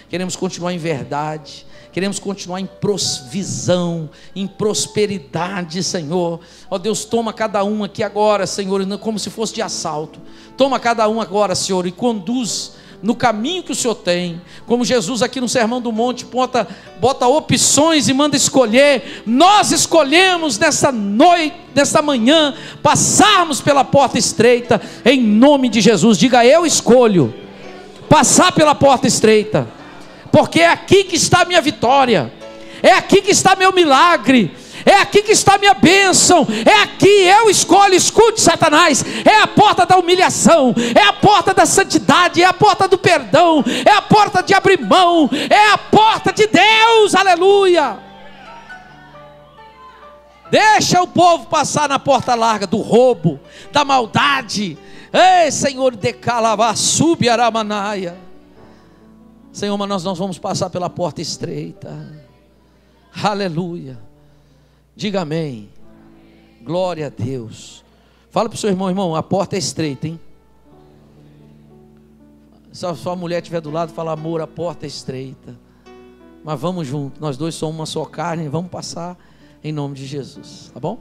Queremos continuar em verdade. Queremos continuar em provisão, em prosperidade, Senhor. Ó Deus, toma cada um aqui agora, Senhor, como se fosse de assalto. Toma cada um agora, Senhor, e conduz no caminho que o Senhor tem. Como Jesus aqui no Sermão do Monte bota opções e manda escolher. Nós escolhemos nessa noite, nessa manhã, passarmos pela porta estreita, em nome de Jesus. Diga: eu escolho passar pela porta estreita, porque é aqui que está a minha vitória, é aqui que está meu milagre, é aqui que está minha bênção, é aqui, eu escolho. Escute, Satanás, é a porta da humilhação, é a porta da santidade, é a porta do perdão, é a porta de abrir mão, é a porta de Deus, aleluia. Deixa o povo passar na porta larga do roubo, da maldade. Ei, Senhor, decalava, subi aramanaia. Senhor, mas nós vamos passar pela porta estreita, aleluia. Diga amém. Glória a Deus. Fala para o seu irmão: irmão, a porta é estreita, hein? Se a sua mulher estiver do lado, fala: amor, a porta é estreita, mas vamos junto, nós dois somos uma só carne, vamos passar em nome de Jesus, tá bom?